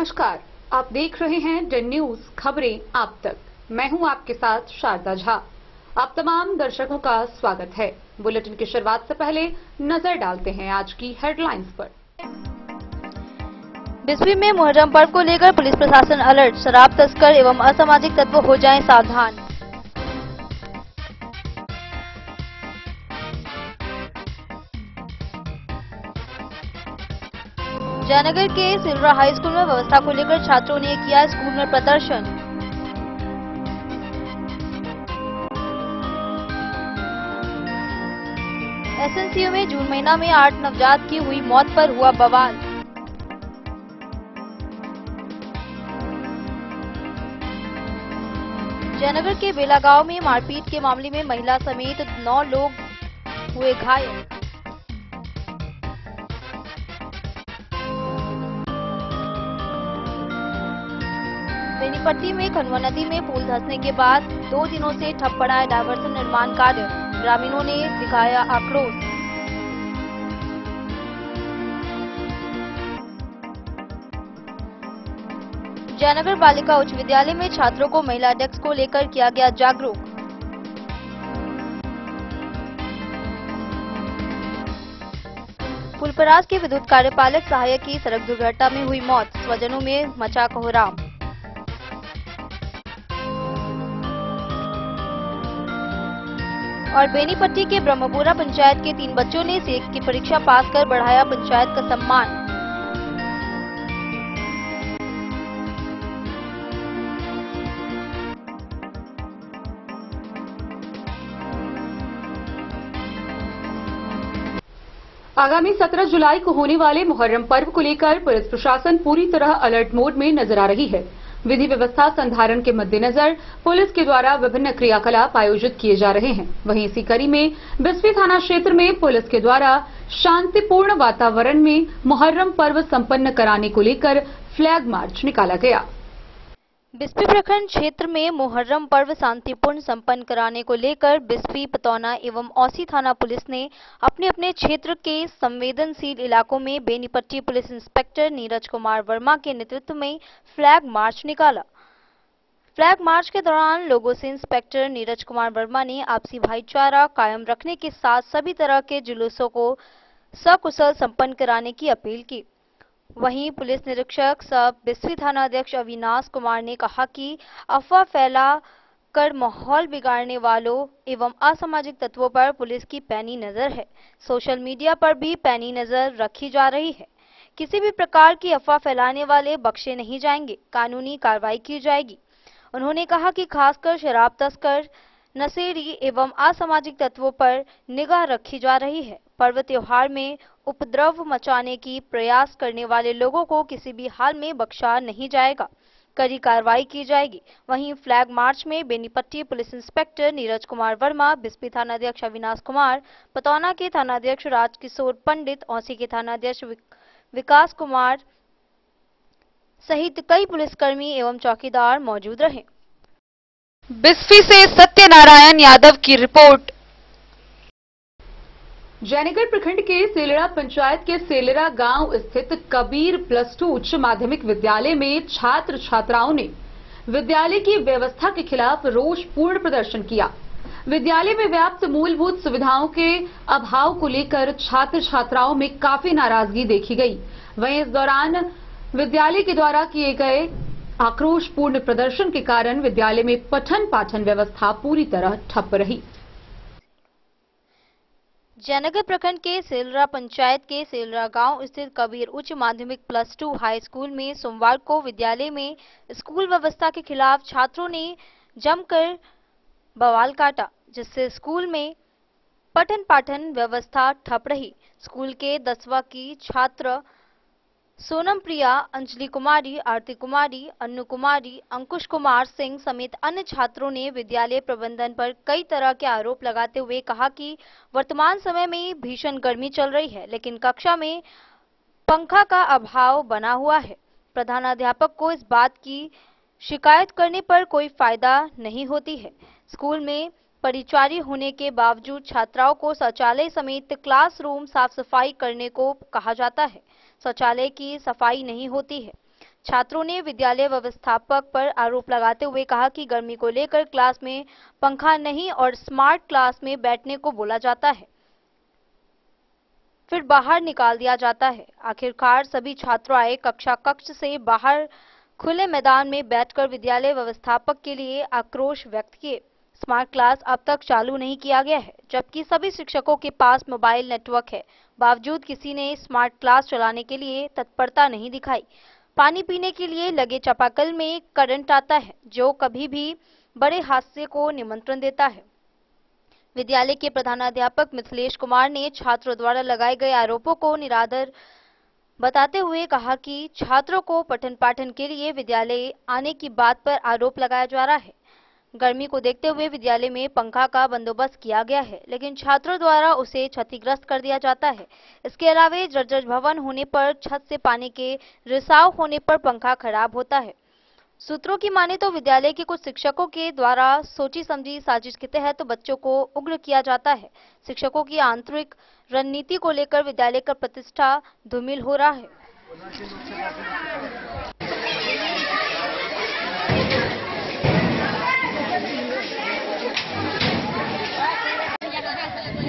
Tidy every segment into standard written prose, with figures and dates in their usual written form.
नमस्कार, आप देख रहे हैं डेन न्यूज खबरें आप तक। मैं हूं आपके साथ शारदा झा। आप तमाम दर्शकों का स्वागत है। बुलेटिन की शुरुआत से पहले नजर डालते हैं आज की हेडलाइंस पर। बिस्फी में मुहर्रम पर्व को लेकर पुलिस प्रशासन अलर्ट, शराब तस्कर एवं असामाजिक तत्व हो जाएं सावधान। जयनगर के सिलरा हाई स्कूल में व्यवस्था को लेकर छात्रों ने किया स्कूल में प्रदर्शन। एसएनसीयू में जून महीना में 8 नवजात की हुई मौत पर हुआ बवाल। जयनगर के बेला गांव में मारपीट के मामले में महिला समेत 9 लोग हुए घायल। बेनीपट्टी में खनवा नदी में पुल धंसने के बाद 2 दिनों से ठप पड़ा है डायवर्सन निर्माण कार्य, ग्रामीणों ने दिखाया आक्रोश। जयनगर बालिका उच्च विद्यालय में छात्रों को महिला डेस्क को लेकर किया गया जागरूक। फुलपरास के विद्युत कार्यपालक सहायक की सड़क दुर्घटना में हुई मौत, स्वजनों में मचा कोहराम। और बेनीपट्टी के ब्रह्मपुरा पंचायत के 3 बच्चों ने सेक की परीक्षा पास कर बढ़ाया पंचायत का सम्मान। आगामी 17 जुलाई को होने वाले मुहर्रम पर्व को लेकर पुलिस प्रशासन पूरी तरह अलर्ट मोड में नजर आ रही है। विधि व्यवस्था संधारण के मद्देनजर पुलिस के द्वारा विभिन्न क्रियाकलाप आयोजित किए जा रहे हैं। वहीं इसी कड़ी में बिस्फी थाना क्षेत्र में पुलिस के द्वारा शांतिपूर्ण वातावरण में मुहर्रम पर्व संपन्न कराने को लेकर फ्लैग मार्च निकाला गया। बिस्फी प्रखंड क्षेत्र में मुहर्रम पर्व शांतिपूर्ण संपन्न कराने को लेकर बिस्फी, पतौना एवं औसी थाना पुलिस ने अपने अपने क्षेत्र के संवेदनशील इलाकों में बेनीपट्टी पुलिस इंस्पेक्टर नीरज कुमार वर्मा के नेतृत्व में फ्लैग मार्च निकाला। फ्लैग मार्च के दौरान लोगों से इंस्पेक्टर नीरज कुमार वर्मा ने आपसी भाईचारा कायम रखने के साथ सभी तरह के जुलूसों को सकुशल संपन्न कराने की अपील की। वहीं पुलिस निरीक्षक सब बिस्फी थाना अध्यक्ष अविनाश कुमार ने कहा कि अफवाह फैला कर माहौल बिगाड़ने वालों एवं असामाजिक तत्वों पर पुलिस की पैनी नजर है। सोशल मीडिया पर भी पैनी नजर रखी जा रही है। किसी भी प्रकार की अफवाह फैलाने वाले बख्शे नहीं जाएंगे, कानूनी कार्रवाई की जाएगी। उन्होंने कहा कि खासकर शराब तस्कर, नशेड़ी एवं असामाजिक तत्वों पर निगाह रखी जा रही है। पर्व त्योहार में उपद्रव मचाने की प्रयास करने वाले लोगों को किसी भी हाल में बख्शा नहीं जाएगा, कड़ी कार्रवाई की जाएगी। वहीं फ्लैग मार्च में बेनीपट्टी पुलिस इंस्पेक्टर नीरज कुमार वर्मा, बिस्फी थाना अध्यक्ष अविनाश कुमार, पतौना के थाना अध्यक्ष राजकिशोर पंडित, औसी के थाना अध्यक्ष विकास कुमार सहित कई पुलिसकर्मी एवं चौकीदार मौजूद रहे। बिस्फी से सत्यनारायण यादव की रिपोर्ट। जयनगर प्रखंड के सेलड़ा पंचायत के सेलड़ा गांव स्थित कबीर +2 उच्च माध्यमिक विद्यालय में छात्र छात्राओं ने विद्यालय की व्यवस्था के खिलाफ रोषपूर्ण प्रदर्शन किया। विद्यालय में व्याप्त मूलभूत सुविधाओं के अभाव को लेकर छात्र छात्राओं में काफी नाराजगी देखी गई। वहीं इस दौरान विद्यालय के द्वारा किए गए आक्रोशपूर्ण प्रदर्शन के कारण विद्यालय में पठन पाठन व्यवस्था पूरी तरह ठप रही। जयनगर प्रखंड के सेलरा पंचायत के सेलरा गांव स्थित कबीर उच्च माध्यमिक +2 हाई स्कूल में सोमवार को विद्यालय में स्कूल व्यवस्था के खिलाफ छात्रों ने जमकर बवाल काटा, जिससे स्कूल में पठन पाठन व्यवस्था ठप रही। स्कूल के 10वीं की छात्र सोनम प्रिया, अंजलि कुमारी, आरती कुमारी, अन्नू कुमारी, अंकुश कुमार सिंह समेत अन्य छात्रों ने विद्यालय प्रबंधन पर कई तरह के आरोप लगाते हुए कहा कि वर्तमान समय में भीषण गर्मी चल रही है, लेकिन कक्षा में पंखा का अभाव बना हुआ है। प्रधानाध्यापक को इस बात की शिकायत करने पर कोई फायदा नहीं होती है। स्कूल में परिचारी होने के बावजूद छात्राओं को शौचालय समेत क्लासरूम साफ सफाई करने को कहा जाता है। शौचालय की सफाई नहीं होती है। छात्रों ने विद्यालय व्यवस्थापक पर आरोप लगाते हुए कहा कि गर्मी को लेकर क्लास में पंखा नहीं और स्मार्ट क्लास में बैठने को बोला जाता है, फिर बाहर निकाल दिया जाता है। आखिरकार सभी छात्र आए कक्ष से बाहर खुले मैदान में बैठकर विद्यालय व्यवस्थापक के लिए आक्रोश व्यक्त किए। स्मार्ट क्लास अब तक चालू नहीं किया गया है, जबकि सभी शिक्षकों के पास मोबाइल नेटवर्क है, बावजूद किसी ने स्मार्ट क्लास चलाने के लिए तत्परता नहीं दिखाई। पानी पीने के लिए लगे चापाकल में करंट आता है, जो कभी भी बड़े हादसे को निमंत्रण देता है। विद्यालय के प्रधानाध्यापक मिथिलेश कुमार ने छात्रों द्वारा लगाए गए आरोपों को निराधार बताते हुए कहा कि छात्रों को पठन पाठन के लिए विद्यालय आने की बात पर आरोप लगाया जा रहा है। गर्मी को देखते हुए विद्यालय में पंखा का बंदोबस्त किया गया है, लेकिन छात्रों द्वारा उसे क्षतिग्रस्त कर दिया जाता है। इसके अलावा जर्जर भवन होने पर, छत से पानी के रिसाव होने पर पंखा खराब होता है। सूत्रों की माने तो विद्यालय के कुछ शिक्षकों के द्वारा सोची समझी साजिश के तहत तो बच्चों को उग्र किया जाता है। शिक्षकों की आंतरिक रणनीति को लेकर विद्यालय का प्रतिष्ठा धूमिल हो रहा है।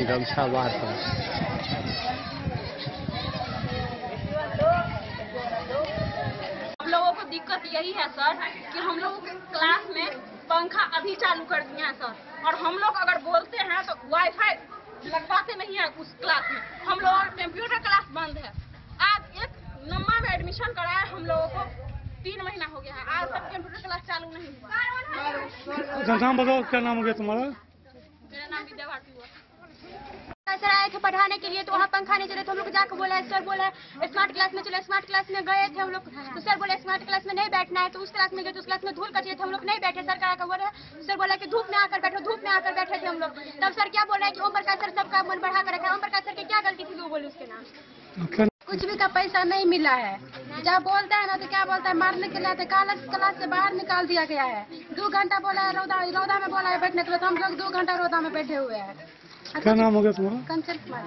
गमछा बाहर हम लोगों को दिक्कत यही है सर कि हम लोगों के क्लास में पंखा अभी चालू कर दिए हैं सर, और हम लोग अगर बोलते हैं तो वाईफाई लगवाते नहीं है उस क्लास में। हम लोगों का कंप्यूटर क्लास बंद है। आज एक नम्मा में एडमिशन कराया हम लोगों को 3 महीना हो गया है, आज तक कंप्यूटर क्लास चालू नहीं हुआ। नाम बताओ, क्या नाम हो गया तुम्हारा? मेरा नाम विद्या भारती हुआ। सर आए थे पढ़ाने के लिए, तो वहाँ पंखा नहीं चले तो हम लोग जाकर बोला, सर बोला स्मार्ट क्लास में चले। स्मार्ट क्लास में गए थे हम लोग, तो सर बोले स्मार्ट क्लास में नहीं बैठना है। तो उस क्लास में गए तो उस क्लास में धूल कचिए थे, हम लोग नहीं बैठे। सर का बोला, सर बोला कि धूप में आकर बैठो। धूप में आकर बैठे थे हम लोग। तब सर क्या बोल रहे हैं कि ओम प्रकाश सर सबका मन बढ़ा कर रखा है। ओम प्रकाश सर की क्या गलती थी वो बोले उसके नाम? कुछ भी का पैसा नहीं मिला है। जब बोलता है ना तो क्या बोलता है, मारने के लिए क्लास से बाहर निकाल दिया गया है। 2 घंटा बोला है रौदा में बोला है बैठने के लिए, तो हम लोग 2 घंटा रौदा में बैठे हुए हैं। क्या नाम हो गया तुम्हारा? कंचन कुमार।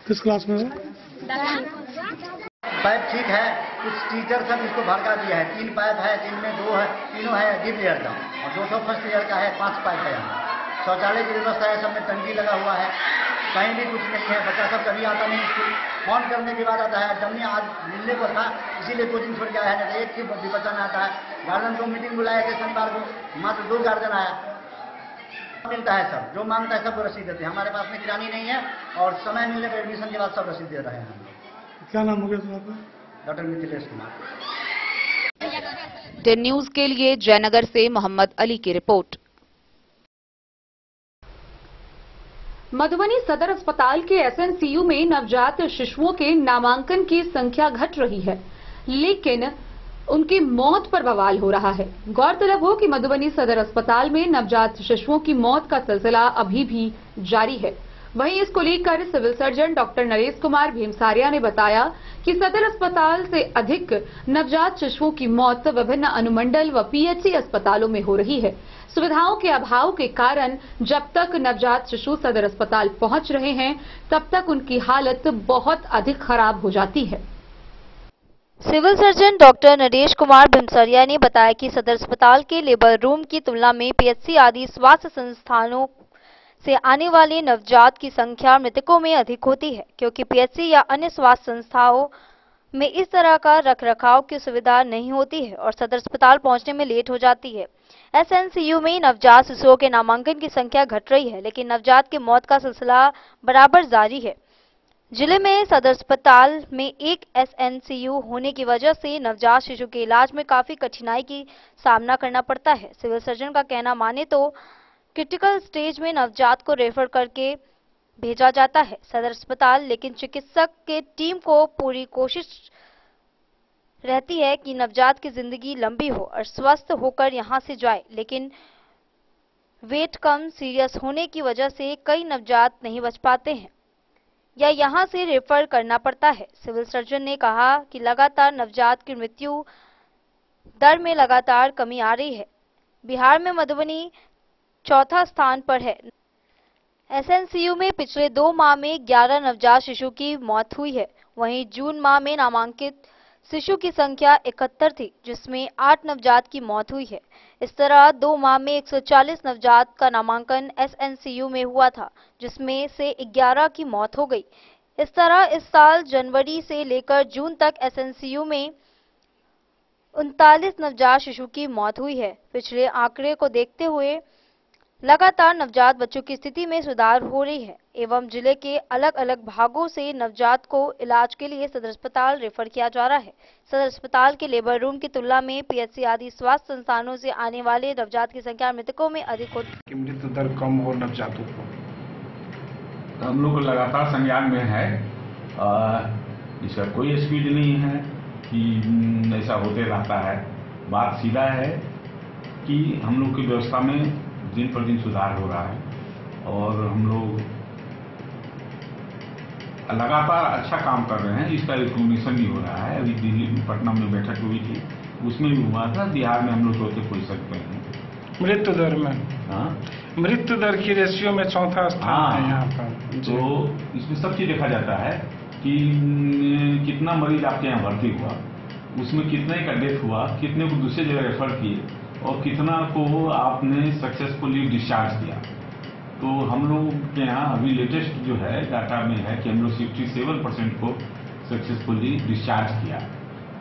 किस क्लास में हो? पाइप ठीक है, कुछ टीचर सब इसको भड़का दिया है। 3 पाइप है, 3 में 2 है, तीनों है डिप ईयर का, और 200 फर्स्ट ईयर का है। 5 पाइप है यहाँ। शौचालय की व्यवस्था है, सब में टंकी लगा हुआ है, कहीं भी कुछ नहीं है। बच्चा सब कभी आता नहीं स्कूल, फोन करने के बाद आता है। जब नहीं आज मिलने को था इसीलिए कोचिंग छोड़ के आया है, नहीं तो एक भी बच्चा नहीं आता है। गार्जियन को मीटिंग बुलाया थे शनिवार को, मात्र 2 गार्जियन आया। मिलता है सब, जो मांगता है सबको रसीद देते हैं। हमारे पास में किरानी नहीं है, और समय मिलने पर एडमिशन के बाद सब रसीद दे रहे हैं। क्या नाम हो गया तुम्हारा? डॉक्टर मिथिलेश कुमार। 10 न्यूज के लिए जयनगर से मोहम्मद अली की रिपोर्ट। मधुबनी सदर अस्पताल के एसएनसीयू में नवजात शिशुओं के नामांकन की संख्या घट रही है, लेकिन उनकी मौत पर बवाल हो रहा है। गौरतलब हो कि मधुबनी सदर अस्पताल में नवजात शिशुओं की मौत का सिलसिला अभी भी जारी है। वहीं इसको लेकर civil surgeon doctor Naresh Kumar Bhimsaria ने बताया कि सदर अस्पताल से अधिक नवजात शिशुओं की मौत विभिन्न अनुमंडल व पीएचसी अस्पतालों में हो रही है। सुविधाओं के अभाव के कारण जब तक नवजात शिशु सदर अस्पताल पहुंच रहे हैं, तब तक उनकी हालत बहुत अधिक खराब हो जाती है। Civil surgeon doctor Naresh Kumar Bhimsaria ने बताया कि सदर अस्पताल के लेबर रूम की तुलना में पीएचसी आदि स्वास्थ्य संस्थानों से आने वाले नवजात की संख्या मृतकों में अधिक होती है, क्योंकि पीएचसी या अन्य स्वास्थ्य संस्थाओं में इस तरह का रखरखाव की सुविधा नहीं होती है और सदर अस्पताल पहुंचने में लेट हो जाती है। एसएनसीयू में नवजात शिशुओं के नामांकन की संख्या घट रही है, लेकिन नवजात की मौत का सिलसिला बराबर जारी है। जिले में सदर अस्पताल में एक एसएनसीयू होने की वजह से नवजात शिशु के इलाज में काफी कठिनाई की सामना करना पड़ता है। सिविल सर्जन का कहना माने तो क्रिटिकल स्टेज में नवजात को रेफर करके भेजा जाता है सदर अस्पताल, लेकिन चिकित्सक के टीम को पूरी कोशिश रहती है कि नवजात की जिंदगी लंबी हो और स्वस्थ होकर यहां से जाए, लेकिन वेट कम सीरियस होने की वजह से कई नवजात नहीं बच पाते हैं या यहां से रेफर करना पड़ता है। सिविल सर्जन ने कहा कि लगातार नवजात की मृत्यु दर में लगातार कमी आ रही है। बिहार में मधुबनी चौथा स्थान पर है। एसएनसीयू में पिछले 2 माह में 11 नवजात शिशु की मौत हुई है। वहीं जून माह में नामांकित शिशु की संख्या 71 थी, जिसमें 8 नवजात की मौत हुई है। इस तरह 2 माह में 140 नवजात का नामांकन एसएनसीयू में हुआ था, जिसमें से 11 की मौत हो गई। इस तरह इस साल जनवरी से लेकर जून तक एसएनसीयू में 39 नवजात शिशु की मौत हुई है। पिछले आंकड़े को देखते हुए लगातार नवजात बच्चों की स्थिति में सुधार हो रही है एवं जिले के अलग अलग भागों से नवजात को इलाज के लिए सदर अस्पताल रेफर किया जा रहा है। सदर अस्पताल के लेबर रूम की तुलना में पीएचसी आदि स्वास्थ्य संस्थानों से आने वाले नवजात की संख्या मृतकों में अधिक होती है। मृत्यु दर कम हो नवजातों को हम लोग लगातार संज्ञान में है। इसका कोई स्पीड नहीं है कि ऐसा होते रहता है। बात सीधा है कि हम लोग की व्यवस्था में दिन पर दिन सुधार हो रहा है और हम लोग लगातार अच्छा काम कर रहे हैं। इसका रिकॉग्निशन भी हो रहा है। अभी दिल्ली पटना में बैठक हुई थी, उसमें भी हुआ था। बिहार में हम लोग चौथे पोजीशन पे हैं मृत्यु दर में। मृत्यु दर की रेशियो में चौथा स्थान है यहाँ पर। तो इसमें सब चीज देखा जाता है कि कितना मरीज आपके यहाँ भर्ती हुआ, उसमें कितने का डेथ हुआ, कितने को दूसरी जगह रेफर किए और कितना को आपने सक्सेसफुली डिस्चार्ज किया। तो हम लोग के यहाँ अभी लेटेस्ट जो है डाटा में है कि हम लोग 67% को सक्सेसफुली डिस्चार्ज किया।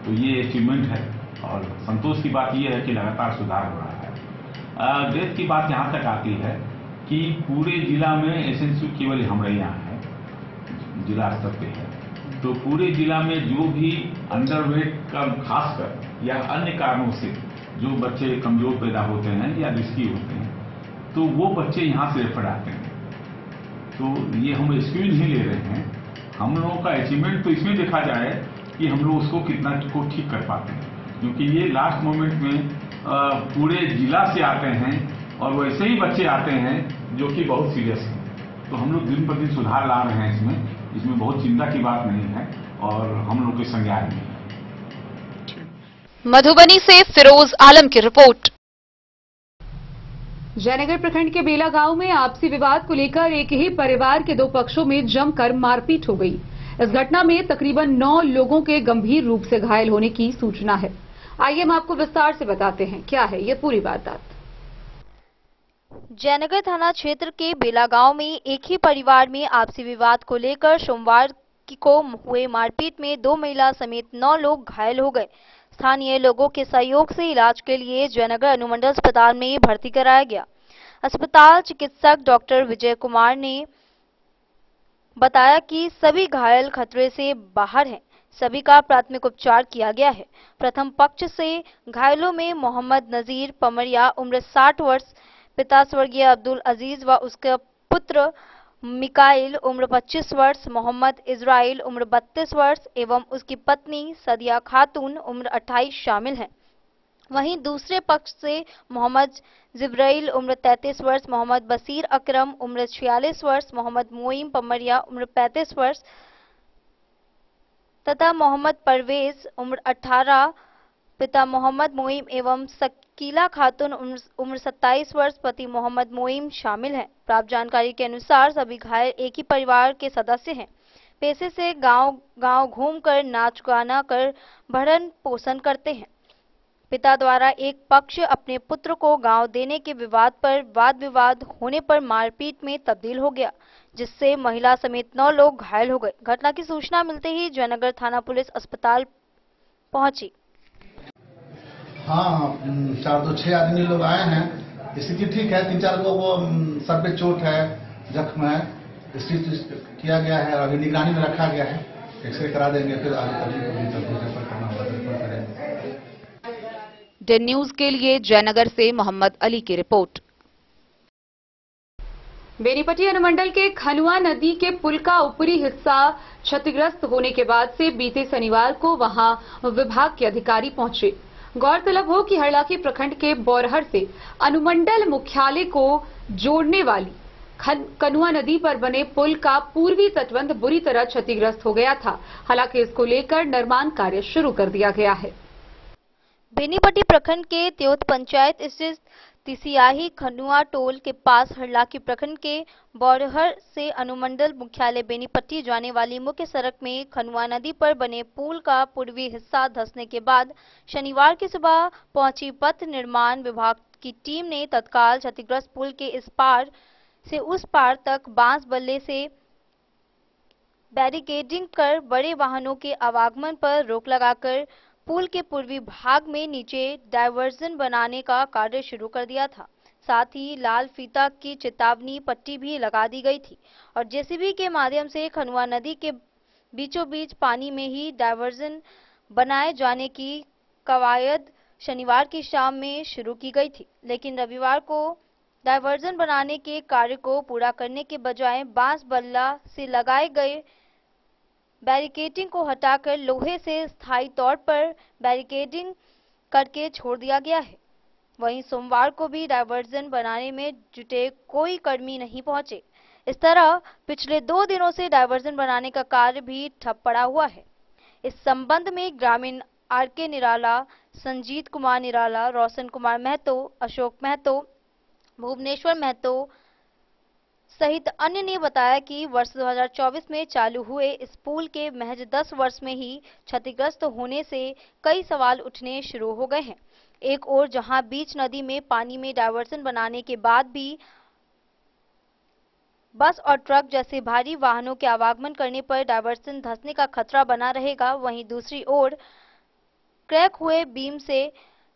तो ये अचीवमेंट है और संतोष की बात ये है कि लगातार सुधार हो रहा है। डेथ की बात यहाँ तक आती है कि पूरे जिला में एसएनसीयू केवल हमारे यहाँ है, जिला स्तर पे है। तो पूरे जिला में जो भी अंडरवेट का खासकर या अन्य कारणों से जो बच्चे कमजोर पैदा होते हैं या रिस्की होते हैं, तो वो बच्चे यहाँ से रेफर आते हैं। तो ये हम एक्सक्यूज नहीं ले रहे हैं। हम लोगों का अचीवमेंट तो इसमें देखा जाए कि हम लोग उसको कितना को ठीक कर पाते हैं, क्योंकि ये लास्ट मोमेंट में पूरे जिला से आते हैं और वैसे ही बच्चे आते हैं जो कि बहुत सीरियस हैं। तो हम लोग दिन पर दिन सुधार ला रहे हैं। इसमें बहुत चिंता की बात नहीं है और हम लोग के संज्ञान में है। मधुबनी से फिरोज आलम की रिपोर्ट। जयनगर प्रखंड के बेला गांव में आपसी विवाद को लेकर एक ही परिवार के 2 पक्षों में जमकर मारपीट हो गई। इस घटना में तकरीबन 9 लोगों के गंभीर रूप से घायल होने की सूचना है। आइए हम आपको विस्तार से बताते हैं क्या है ये पूरी वारदात। जयनगर थाना क्षेत्र के बेला गांव में एक ही परिवार में आपसी विवाद को लेकर सोमवार को हुए मारपीट में 2 महिला समेत 9 लोग घायल हो गए। स्थानीय लोगों के सहयोग से इलाज के लिए जयनगर अनुमंडल अस्पताल में भर्ती कराया गया। अस्पताल चिकित्सक डॉक्टर विजय कुमार ने बताया कि सभी घायल खतरे से बाहर हैं। सभी का प्राथमिक उपचार किया गया है। प्रथम पक्ष से घायलों में मोहम्मद नजीर पमरिया उम्र 60 वर्ष, पिता स्वर्गीय अब्दुल अजीज व उसका पुत्र मिकाइल उम्र 25 वर्ष, मोहम्मद इजराइल उम्र 32 वर्ष एवं उसकी पत्नी सदिया खातून उम्र 28 शामिल हैं। वहीं दूसरे पक्ष से मोहम्मद जिब्राइल उम्र 33 वर्ष, मोहम्मद बसीर अकरम उम्र 46 वर्ष, मोहम्मद मोइम पमरिया उम्र 35 वर्ष तथा मोहम्मद परवेज उम्र 18, पिता मोहम्मद मोइम एवं शकीला खातून उम्र 27 वर्ष, पति मोहम्मद मोइम शामिल हैं। प्राप्त जानकारी के अनुसार सभी घायल एक ही परिवार के सदस्य हैं। पेशे से गांव घूमकर नाच गाना कर भरण पोषण करते हैं। पिता द्वारा एक पक्ष अपने पुत्र को गांव देने के विवाद पर वाद विवाद होने पर मारपीट में तब्दील हो गया, जिससे महिला समेत 9 लोग घायल हो गए। घटना की सूचना मिलते ही जयनगर थाना पुलिस अस्पताल पहुंची। हाँ, 4-6 आदमी लोग आए हैं। स्थिति ठीक है। 3-4 लोगों को सर पे चोट है, जख्म है, स्थिति किया गया है और अभी निगरानी में रखा गया है। एक्सरे करा देंगे, फिर आगे रेफर करना होगा तो रेफर करेंगे। डेन न्यूज के लिए जयनगर से मोहम्मद अली की रिपोर्ट। बेनीपट्टी अनुमंडल के खनुआ नदी के पुल का ऊपरी हिस्सा क्षतिग्रस्त होने के बाद से बीते शनिवार को वहां विभाग के अधिकारी पहुंचे। गौरतलब हो कि हरलाखी प्रखंड के बौरहर से अनुमंडल मुख्यालय को जोड़ने वाली कनुआ नदी पर बने पुल का पूर्वी तटबंध बुरी तरह क्षतिग्रस्त हो गया था। हालांकि इसको लेकर निर्माण कार्य शुरू कर दिया गया है। बेनीपट्टी प्रखंड के त्योत पंचायत स्थित तिसियाही खनुआ टोल के पास हरलाकी प्रखंड के बौरहर से अनुमंडल मुख्यालय बेनीपट्टी जाने वाली मुख्य सड़क में खनुआ नदी पर बने पुल का पूर्वी हिस्सा धंसने के बाद शनिवार की सुबह पहुंची पथ निर्माण विभाग की टीम ने तत्काल क्षतिग्रस्त पुल के इस पार से उस पार तक बांस बल्ले से बैरिकेडिंग कर बड़े वाहनों के आवागमन पर रोक लगाकर पुल के पूर्वी भाग में नीचे डायवर्जन बनाने का कार्य शुरू कर दिया था। साथ ही लाल फीता की चेतावनी पट्टी भी लगा दी गई थी और जेसीबी के माध्यम से खनुआ नदी के बीचों बीच पानी में ही डायवर्जन बनाए जाने की कवायद शनिवार की शाम में शुरू की गई थी, लेकिन रविवार को डायवर्जन बनाने के कार्य को पूरा करने के बजाय बांस बल्ला से लगाए गए बैरिकेडिंग को हटाकर लोहे से स्थायी तौर पर बैरिकेडिंग करके छोड़ दिया गया है। वहीं सोमवार को भी डायवर्जन बनाने में जुटे कोई कर्मी नहीं पहुंचे। इस तरह पिछले 2 दिनों से डायवर्जन बनाने का कार्य भी ठप पड़ा हुआ है। इस संबंध में ग्रामीण आरके निराला, संजीत कुमार निराला, रोशन कुमार महतो, अशोक महतो, भुवनेश्वर महतो सहित अन्य ने बताया कि वर्ष 2024 में चालू हुए इस पुल के महज 10 वर्ष में ही क्षतिग्रस्त होने से कई सवाल उठने शुरू हो गए हैं। एक ओर जहां बीच नदी में पानी में डायवर्जन बनाने के बाद भी बस और ट्रक जैसे भारी वाहनों के आवागमन करने पर डायवर्जन धंसने का खतरा बना रहेगा, वहीं दूसरी ओर क्रैक हुए बीम से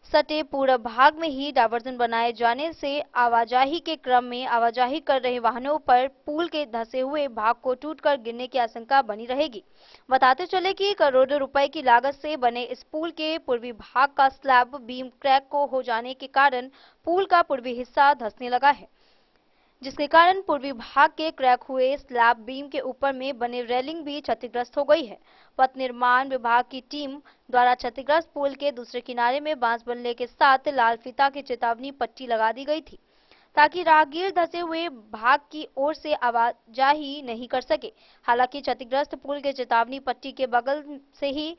सटे पूरब भाग में ही डायवर्जन बनाए जाने से आवाजाही के क्रम में आवाजाही कर रहे वाहनों पर पुल के धंसे हुए भाग को टूटकर गिरने की आशंका बनी रहेगी। बताते चले कि करोड़ों रुपए की लागत से बने इस पुल के पूर्वी भाग का स्लैब बीम क्रैक को हो जाने के कारण पुल का पूर्वी हिस्सा धंसने लगा है, जिसके कारण पूर्वी भाग के क्रैक हुए स्लैब बीम के ऊपर में बने रेलिंग भी क्षतिग्रस्त हो गई है। पथ निर्माण विभाग की टीम द्वारा क्षतिग्रस्त पुल के दूसरे किनारे में बांस बल्ले के साथ लाल फीता की चेतावनी पट्टी लगा दी गई थी ताकि राहगीर धंसे हुए भाग की ओर से आवाजाही नहीं कर सके। हालांकि क्षतिग्रस्त पुल के चेतावनी पट्टी के बगल से ही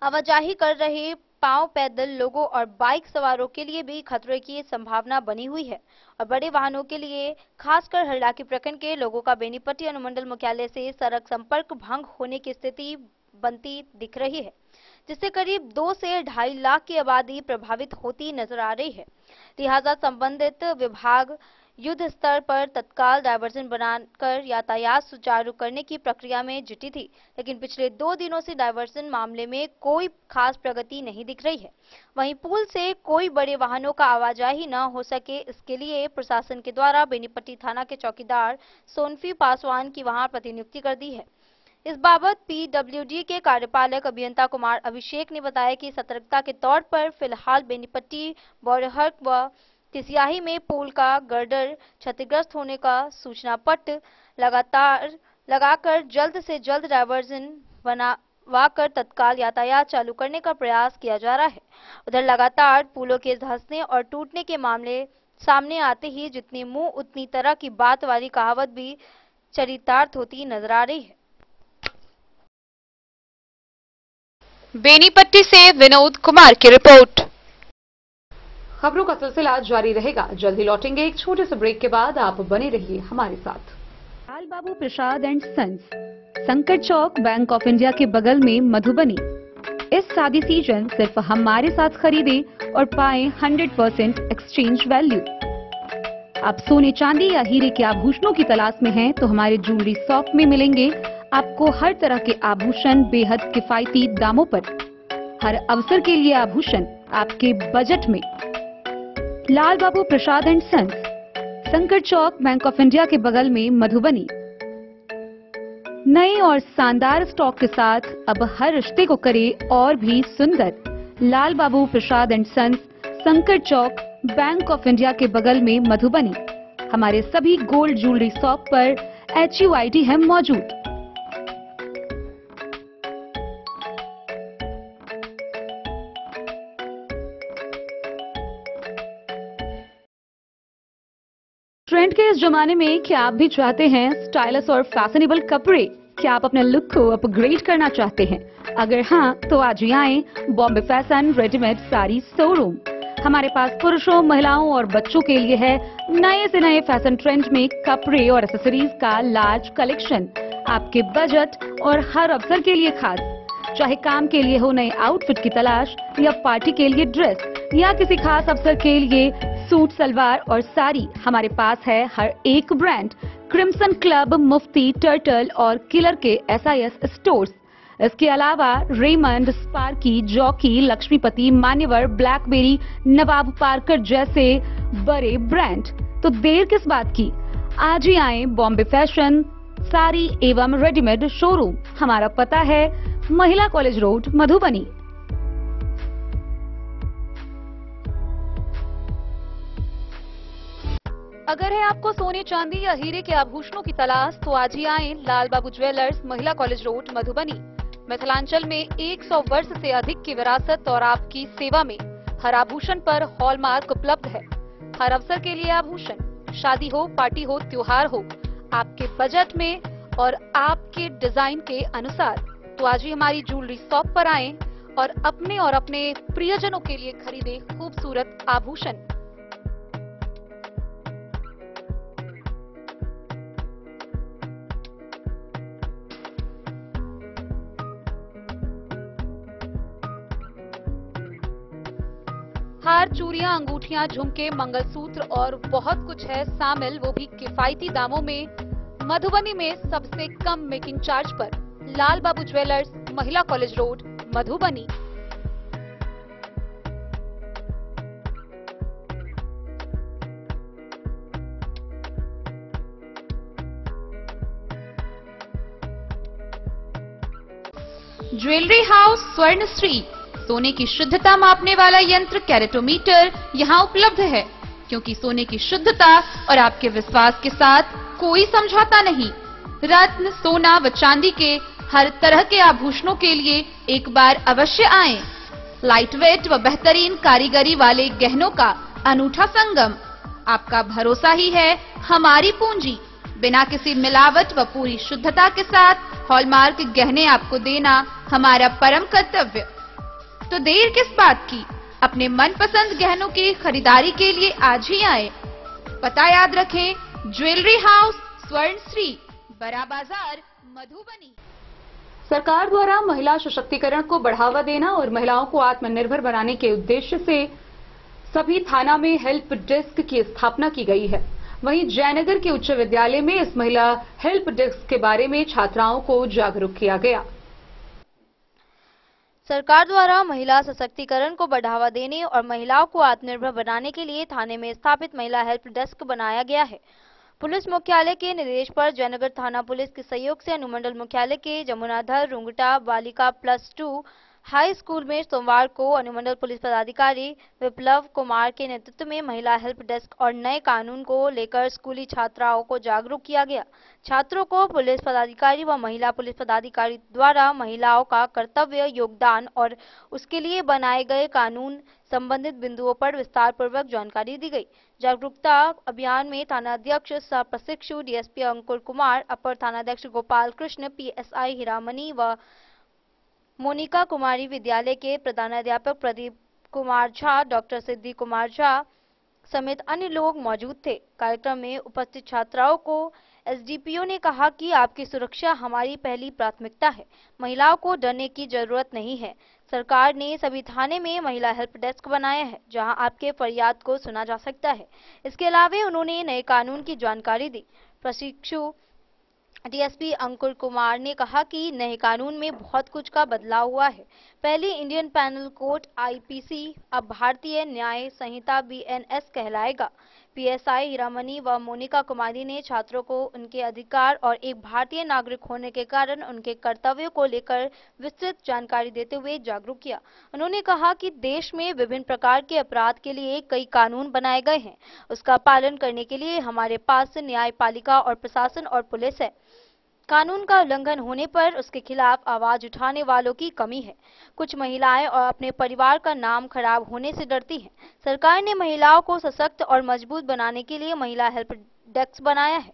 आवाजाही कर रहे पांव पैदल लोगों और बाइक सवारों के लिए भी खतरे की संभावना बनी हुई है और बड़े वाहनों के लिए खासकर हरलाकी प्रखंड के लोगों का बेनीपट्टी अनुमंडल मुख्यालय से सड़क संपर्क भंग होने की स्थिति बनती दिख रही है, जिससे करीब 2 से 2.5 लाख की आबादी प्रभावित होती नजर आ रही है। लिहाजा संबंधित विभाग युद्ध स्तर पर तत्काल डायवर्जन बनाकर यातायात सुचारू करने की प्रक्रिया में जुटी थी, लेकिन पिछले 2 दिनों से डायवर्जन मामले में कोई खास प्रगति नहीं दिख रही है। वहीं पुल से कोई बड़े वाहनों का आवाजाही न हो सके, इसके लिए प्रशासन के द्वारा बेनीपट्टी थाना के चौकीदार सोनफी पासवान की वहां प्रतिनियुक्ति कर दी है। इस बाबत पीडब्ल्यूडी के कार्यपालक अभियंता कुमार अभिषेक ने बताया कि सतर्कता के तौर पर फिलहाल बेनीपट्टी, बौरहर व तिसियाही में पुल का गर्डर क्षतिग्रस्त होने का सूचना पट लगातार लगाकर जल्द से जल्द डायवर्जन बनवाकर तत्काल यातायात चालू करने का प्रयास किया जा रहा है। उधर लगातार पुलों के धंसने और टूटने के मामले सामने आते ही जितनी मुंह उतनी तरह की बात वाली कहावत भी चरितार्थ होती नजर आ रही है। बेनीपट्टी से विनोद कुमार की रिपोर्ट। खबरों का सिलसिला जारी रहेगा। जल्द ही लौटेंगे एक छोटे से ब्रेक के बाद। आप बने रहिए हमारे साथ। लाल बाबू प्रसाद एंड सन्स, संकट चौक, बैंक ऑफ इंडिया के बगल में, मधुबनी। इस शादी सीजन सिर्फ हमारे साथ खरीदे और पाएं 100% एक्सचेंज वैल्यू। आप सोने चांदी या हीरे के आभूषणों की तलाश में हैं तो हमारे ज्वेलरी शॉप में मिलेंगे आपको हर तरह के आभूषण बेहद किफायती दामों पर। हर अवसर के लिए आभूषण आपके बजट में। लाल बाबू प्रसाद एंड सन्स, संकट चौक, बैंक ऑफ इंडिया के बगल में, मधुबनी। नए और शानदार स्टॉक के साथ अब हर रिश्ते को करे और भी सुंदर। लाल बाबू प्रसाद एंड सन्स, संकट चौक, बैंक ऑफ इंडिया के बगल में, मधुबनी। हमारे सभी गोल्ड ज्वेलरी शॉप पर HUID है मौजूद। ट्रेंड के इस जमाने में क्या आप भी चाहते हैं स्टाइलिश और फैशनेबल कपड़े? क्या आप अपने लुक को अपग्रेड करना चाहते हैं? अगर हाँ, तो आज ही आएं Bombay fashion readymade sari showroom. हमारे पास पुरुषों, महिलाओं और बच्चों के लिए है नए से नए फैशन ट्रेंड में कपड़े और एक्सेसरीज का लार्ज कलेक्शन। आपके बजट और हर अवसर के लिए खास, चाहे काम के लिए हो नए आउटफिट की तलाश या पार्टी के लिए ड्रेस या किसी खास अवसर के लिए सूट, सलवार और साड़ी, हमारे पास है हर एक ब्रांड। क्रिम्सन क्लब, मुफ्ती, टर्टल और किलर के SIS स्टोर्स। इसके अलावा रेमंड, स्पार्की, जॉकी, लक्ष्मीपति, मान्यवर, ब्लैकबेरी, नवाब पार्कर जैसे बड़े ब्रांड। तो देर किस बात की, आज ही आए बॉम्बे फैशन साड़ी एवं रेडीमेड शोरूम। हमारा पता है महिला कॉलेज रोड, मधुबनी। अगर है आपको सोने, चांदी या हीरे के आभूषणों की तलाश तो आज ही आए लाल बाबू ज्वेलर्स, महिला कॉलेज रोड, मधुबनी। मिथिलांचल में 100 वर्ष से अधिक की विरासत और आपकी सेवा में हर आभूषण पर हॉलमार्क उपलब्ध है। हर अवसर के लिए आभूषण, शादी हो, पार्टी हो, त्योहार हो, आपके बजट में और आपके डिजाइन के अनुसार। तो आज ही हमारी ज्वेलरी शॉप पर आएं और अपने प्रियजनों के लिए खरीदें खूबसूरत आभूषण। हार, चूड़ियां, अंगूठियां, झुमके, मंगलसूत्र और बहुत कुछ है शामिल, वो भी किफायती दामों में। मधुबनी में सबसे कम मेकिंग चार्ज पर लाल बाबू ज्वेलर्स, महिला college road, Madhubani. Jewellery house Swarnashri, सोने की शुद्धता मापने वाला यंत्र कैरेटोमीटर यहाँ उपलब्ध है, क्योंकि सोने की शुद्धता और आपके विश्वास के साथ कोई समझौता नहीं। रत्न, सोना व चांदी के हर तरह के आभूषणों के लिए एक बार अवश्य आएं। लाइट वेट व बेहतरीन कारीगरी वाले गहनों का अनूठा संगम। आपका भरोसा ही है हमारी पूंजी। बिना किसी मिलावट व पूरी शुद्धता के साथ हॉलमार्क गहने आपको देना हमारा परम कर्तव्य। तो देर किस बात की, अपने मनपसंद गहनों की खरीदारी के लिए आज ही आए। पता याद रखें, ज्वेलरी हाउस स्वर्णश्री, बड़ा बाजार, मधुबनी। सरकार द्वारा महिला सशक्तिकरण को बढ़ावा देना और महिलाओं को आत्मनिर्भर बनाने के उद्देश्य से सभी थाना में हेल्प डेस्क की स्थापना की गई है। वहीं जयनगर के उच्च विद्यालय में इस महिला हेल्प डेस्क के बारे में छात्राओं को जागरूक किया गया। सरकार द्वारा महिला सशक्तिकरण को बढ़ावा देने और महिलाओं को आत्मनिर्भर बनाने के लिए थाने में स्थापित महिला हेल्प डेस्क बनाया गया है। पुलिस मुख्यालय के निर्देश पर जयनगर थाना पुलिस के सहयोग से अनुमंडल मुख्यालय के जमुनाधर रुंगटा बालिका +2 हाई स्कूल में सोमवार को अनुमंडल पुलिस पदाधिकारी विप्लव कुमार के नेतृत्व में महिला हेल्प डेस्क और नए कानून को लेकर स्कूली छात्राओं को जागरूक किया गया। छात्रों को पुलिस पदाधिकारी व महिला पुलिस पदाधिकारी द्वारा महिलाओं का कर्तव्य, योगदान और उसके लिए बनाए गए कानून संबंधित बिंदुओं पर विस्तार पूर्वक जानकारी दी गई। जागरूकता अभियान में थानाध्यक्ष सह प्रशिक्षु DSP अंकुर कुमार, अपर थानाध्यक्ष गोपाल कृष्ण, PSI हीरामणि व मोनिका कुमारी, विद्यालय के प्रधानाध्यापक प्रदीप कुमार झा, डॉक्टर सिद्धि कुमार झा समेत अन्य लोग मौजूद थे। कार्यक्रम में उपस्थित छात्राओं को SDPO ने कहा कि आपकी सुरक्षा हमारी पहली प्राथमिकता है। महिलाओं को डरने की जरूरत नहीं है। सरकार ने सभी थाने में महिला हेल्प डेस्क बनाया है, जहां आपके फरियाद को सुना जा सकता है। इसके अलावा उन्होंने नए कानून की जानकारी दी। प्रशिक्षु DSP अंकुर कुमार ने कहा कि नए कानून में बहुत कुछ का बदलाव हुआ है। पहले इंडियन पैनल कोड IPC अब भारतीय न्याय संहिता BNS कहलाएगा। PSI हीरामणि व मोनिका कुमारी ने छात्रों को उनके अधिकार और एक भारतीय नागरिक होने के कारण उनके कर्तव्यों को लेकर विस्तृत जानकारी देते हुए जागरूक किया। उन्होंने कहा कि देश में विभिन्न प्रकार के अपराध के लिए कई कानून बनाए गए हैं। उसका पालन करने के लिए हमारे पास न्यायपालिका और प्रशासन और पुलिस है। कानून का उल्लंघन होने पर उसके खिलाफ आवाज उठाने वालों की कमी है। कुछ महिलाएं और अपने परिवार का नाम खराब होने से डरती हैं। सरकार ने महिलाओं को सशक्त और मजबूत बनाने के लिए महिला हेल्प डेस्क बनाया है।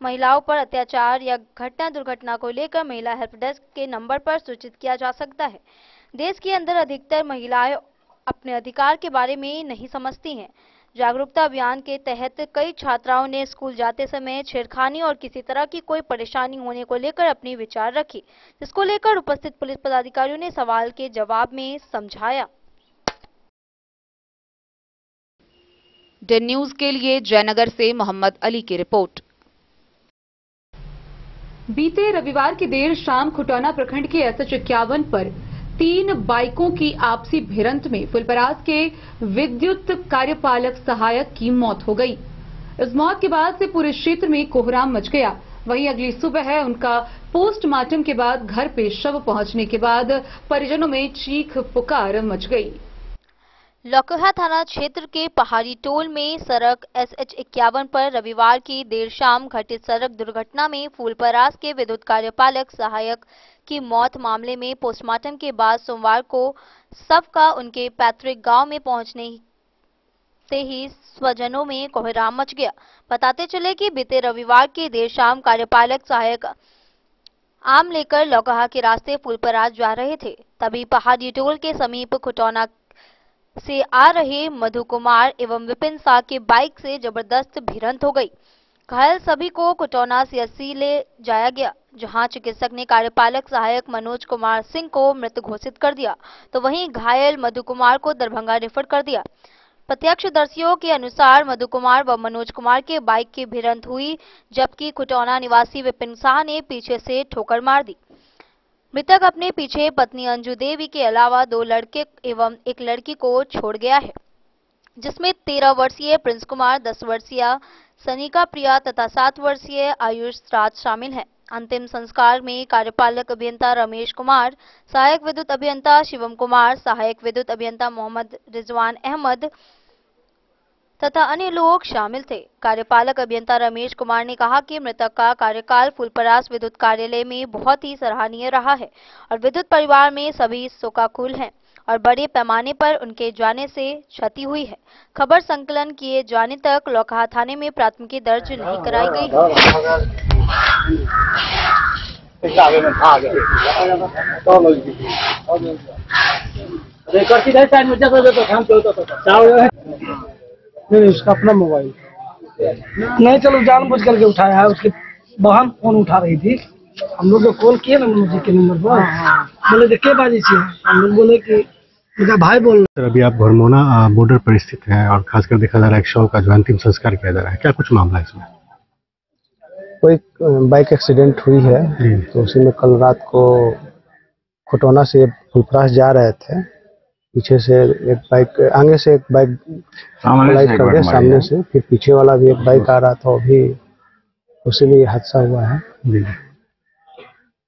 महिलाओं पर अत्याचार या घटना दुर्घटना को लेकर महिला हेल्प डेस्क के नंबर पर सूचित किया जा सकता है। देश के अंदर अधिकतर महिलाएं अपने अधिकार के बारे में नहीं समझती हैं। जागरूकता अभियान के तहत कई छात्राओं ने स्कूल जाते समय छेड़खानी और किसी तरह की कोई परेशानी होने को लेकर अपनी विचार रखी, जिसको लेकर उपस्थित पुलिस पदाधिकारियों ने सवाल के जवाब में समझाया। डन न्यूज के लिए जयनगर से मोहम्मद अली की रिपोर्ट। बीते रविवार की देर शाम खुटौना प्रखंड के SH 51 पर 3 बाइकों की आपसी भिड़ंत में फुलपरास के विद्युत कार्यपालक सहायक की मौत हो गई। इस मौत के बाद से पूरे क्षेत्र में कोहराम मच गया। वहीं अगली सुबह उनका पोस्टमार्टम के बाद घर पे शव पहुंचने के बाद परिजनों में चीख पुकार मच गई। लौकहा थाना क्षेत्र के पहाड़ी टोल में सड़क SH 51 पर रविवार की देर शाम घटित सड़क दुर्घटना में फूलपरास के विद्युत कार्यपालक सहायक की मौत मामले में पोस्टमार्टम के बाद सोमवार को शव का उनके पैतृक गांव में पहुंचने से ही स्वजनों में कोहराम मच गया। बताते चले कि बीते रविवार की देर शाम कार्यपालक सहायक आम लेकर लौकहा के रास्ते फूलपरास जा रहे थे, तभी पहाड़ी टोल के समीप खुटौना से आ रहे मधु कुमार एवं विपिन शाह की बाइक से जबरदस्त भिड़ंत हो गई। घायल सभी को खुटौना CHC ले जाया गया, जहां चिकित्सक ने कार्यपालक सहायक मनोज कुमार सिंह को मृत घोषित कर दिया, तो वहीं घायल मधु कुमार को दरभंगा रेफर कर दिया। प्रत्यक्षदर्शियों के अनुसार मधु कुमार व मनोज कुमार के बाइक की भिड़ंत हुई, जबकि खुटौना निवासी विपिन शाह ने पीछे से ठोकर मार दी। मृतक अपने पीछे पत्नी अंजू देवी के अलावा 2 लड़के एवं 1 लड़की को छोड़ गया है, जिसमें 13 वर्षीय प्रिंस कुमार, 10 वर्षीय सनिका प्रिया तथा 7 वर्षीय आयुष राज शामिल हैं। अंतिम संस्कार में कार्यपालक अभियंता रमेश कुमार, सहायक विद्युत अभियंता शिवम कुमार, सहायक विद्युत अभियंता मोहम्मद रिजवान अहमद तथा अन्य लोग शामिल थे। कार्यपालक अभियंता रमेश कुमार ने कहा कि मृतक का कार्यकाल फूलपरास विद्युत कार्यालय में बहुत ही सराहनीय रहा है और विद्युत परिवार में सभी शोकाकुल हैं और बड़े पैमाने पर उनके जाने से क्षति हुई है। खबर संकलन किए जाने तक लौकहा थाने में प्राथमिकी दर्ज नहीं कराई गई है। नहीं, उसका अपना मोबाइल नहीं, चलो जानबूझ करके उठाया है। उसकी बहन फोन उठा रही थी, हम लोग को कॉल किए ना मनोज जी के नंबर पर, बोले देखे बाजी से, हम लोग बोले कि मेरा भाई बोल रहा है। अभी आप भरमौना बॉर्डर पर स्थित है और खासकर देखा जा रहा है एक शव का जो अंतिम संस्कार किया जा रहा है, क्या कुछ मामला है इसमें? कोई बाइक एक्सीडेंट हुई है, तो उसी में कल रात को खुटौना से फुलपरास जा रहे थे, पीछे से एक बाइक, आगे से एक बाइक कोलाइड कर गया सामने से, फिर पीछे वाला भी एक बाइक आ रहा था, अभी उसी में हादसा हुआ है।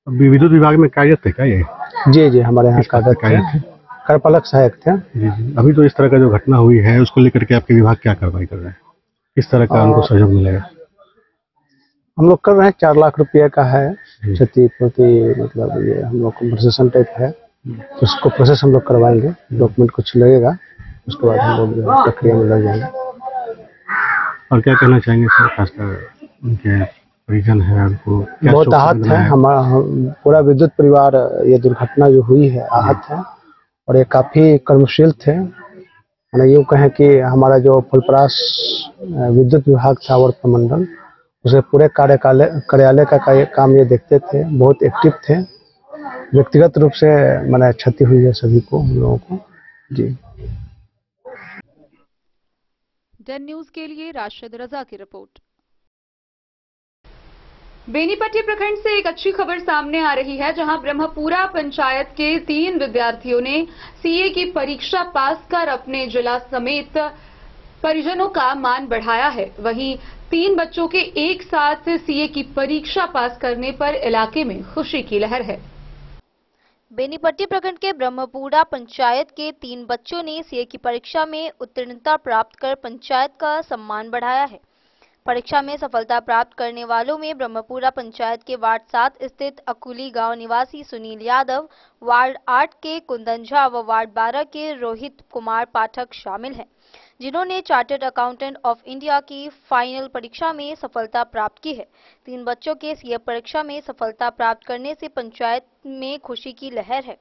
अभी विद्युत विभाग में कार्यरत थे क्या ये? जी जी, हमारे यहाँ कार्यपालक सहायक थे। जी जी। अभी तो इस तरह का जो घटना हुई है उसको लेकर के आपके विभाग क्या कार्रवाई कर रहे हैं, किस तरह का उनको सहयोग मिलेगा? हम लोग कर रहे हैं, 4 लाख रुपये का है क्षतिपूर्ति, मतलब ये हम लोग कंपनसेशन टाइप है, उसको प्रोसेस हम लोग करवाएंगे, डॉक्यूमेंट कुछ लगेगा, उसके बाद हम लोग प्रक्रिया में लग जाएंगे। और क्या कहना चाहेंगे सर, खासकर उनके परिजन है, उनको बहुत आहत है, हमारा पूरा विद्युत परिवार ये दुर्घटना जो हुई है आहत है, और ये काफी कर्मशील थे। मैंने यूँ कहें कि हमारा जो फुलपरास विद्युत विभाग था वर्ग प्रमंडल, उसे पूरे कार्यालय का काम ये देखते थे, बहुत एक्टिव थे। व्यक्तिगत रूप से मैंने क्षति हुई है सभी को, हम लोगों को। जी। डन न्यूज के लिए राशिद रजा की रिपोर्ट। बेनीपट्टी प्रखंड से एक अच्छी खबर सामने आ रही है, जहां ब्रह्मपुरा पंचायत के 3 विद्यार्थियों ने सीए की परीक्षा पास कर अपने जिला समेत परिजनों का मान बढ़ाया है। वहीं 3 बच्चों के एक साथ सीए की परीक्षा पास करने पर इलाके में खुशी की लहर है। बेनीपट्टी प्रखंड के ब्रह्मपुरा पंचायत के 3 बच्चों ने सीए की परीक्षा में उत्तीर्णता प्राप्त कर पंचायत का सम्मान बढ़ाया है। परीक्षा में सफलता प्राप्त करने वालों में ब्रह्मपुरा पंचायत के वार्ड 7 स्थित अकुली गांव निवासी सुनील यादव, वार्ड 8 के कुंदन झा व वार्ड 12 के रोहित कुमार पाठक शामिल हैं, जिन्होंने चार्टर्ड अकाउंटेंट ऑफ इंडिया की फाइनल परीक्षा में सफलता प्राप्त की है। 3 बच्चों के सीए परीक्षा में सफलता प्राप्त करने से पंचायत में खुशी की लहर है।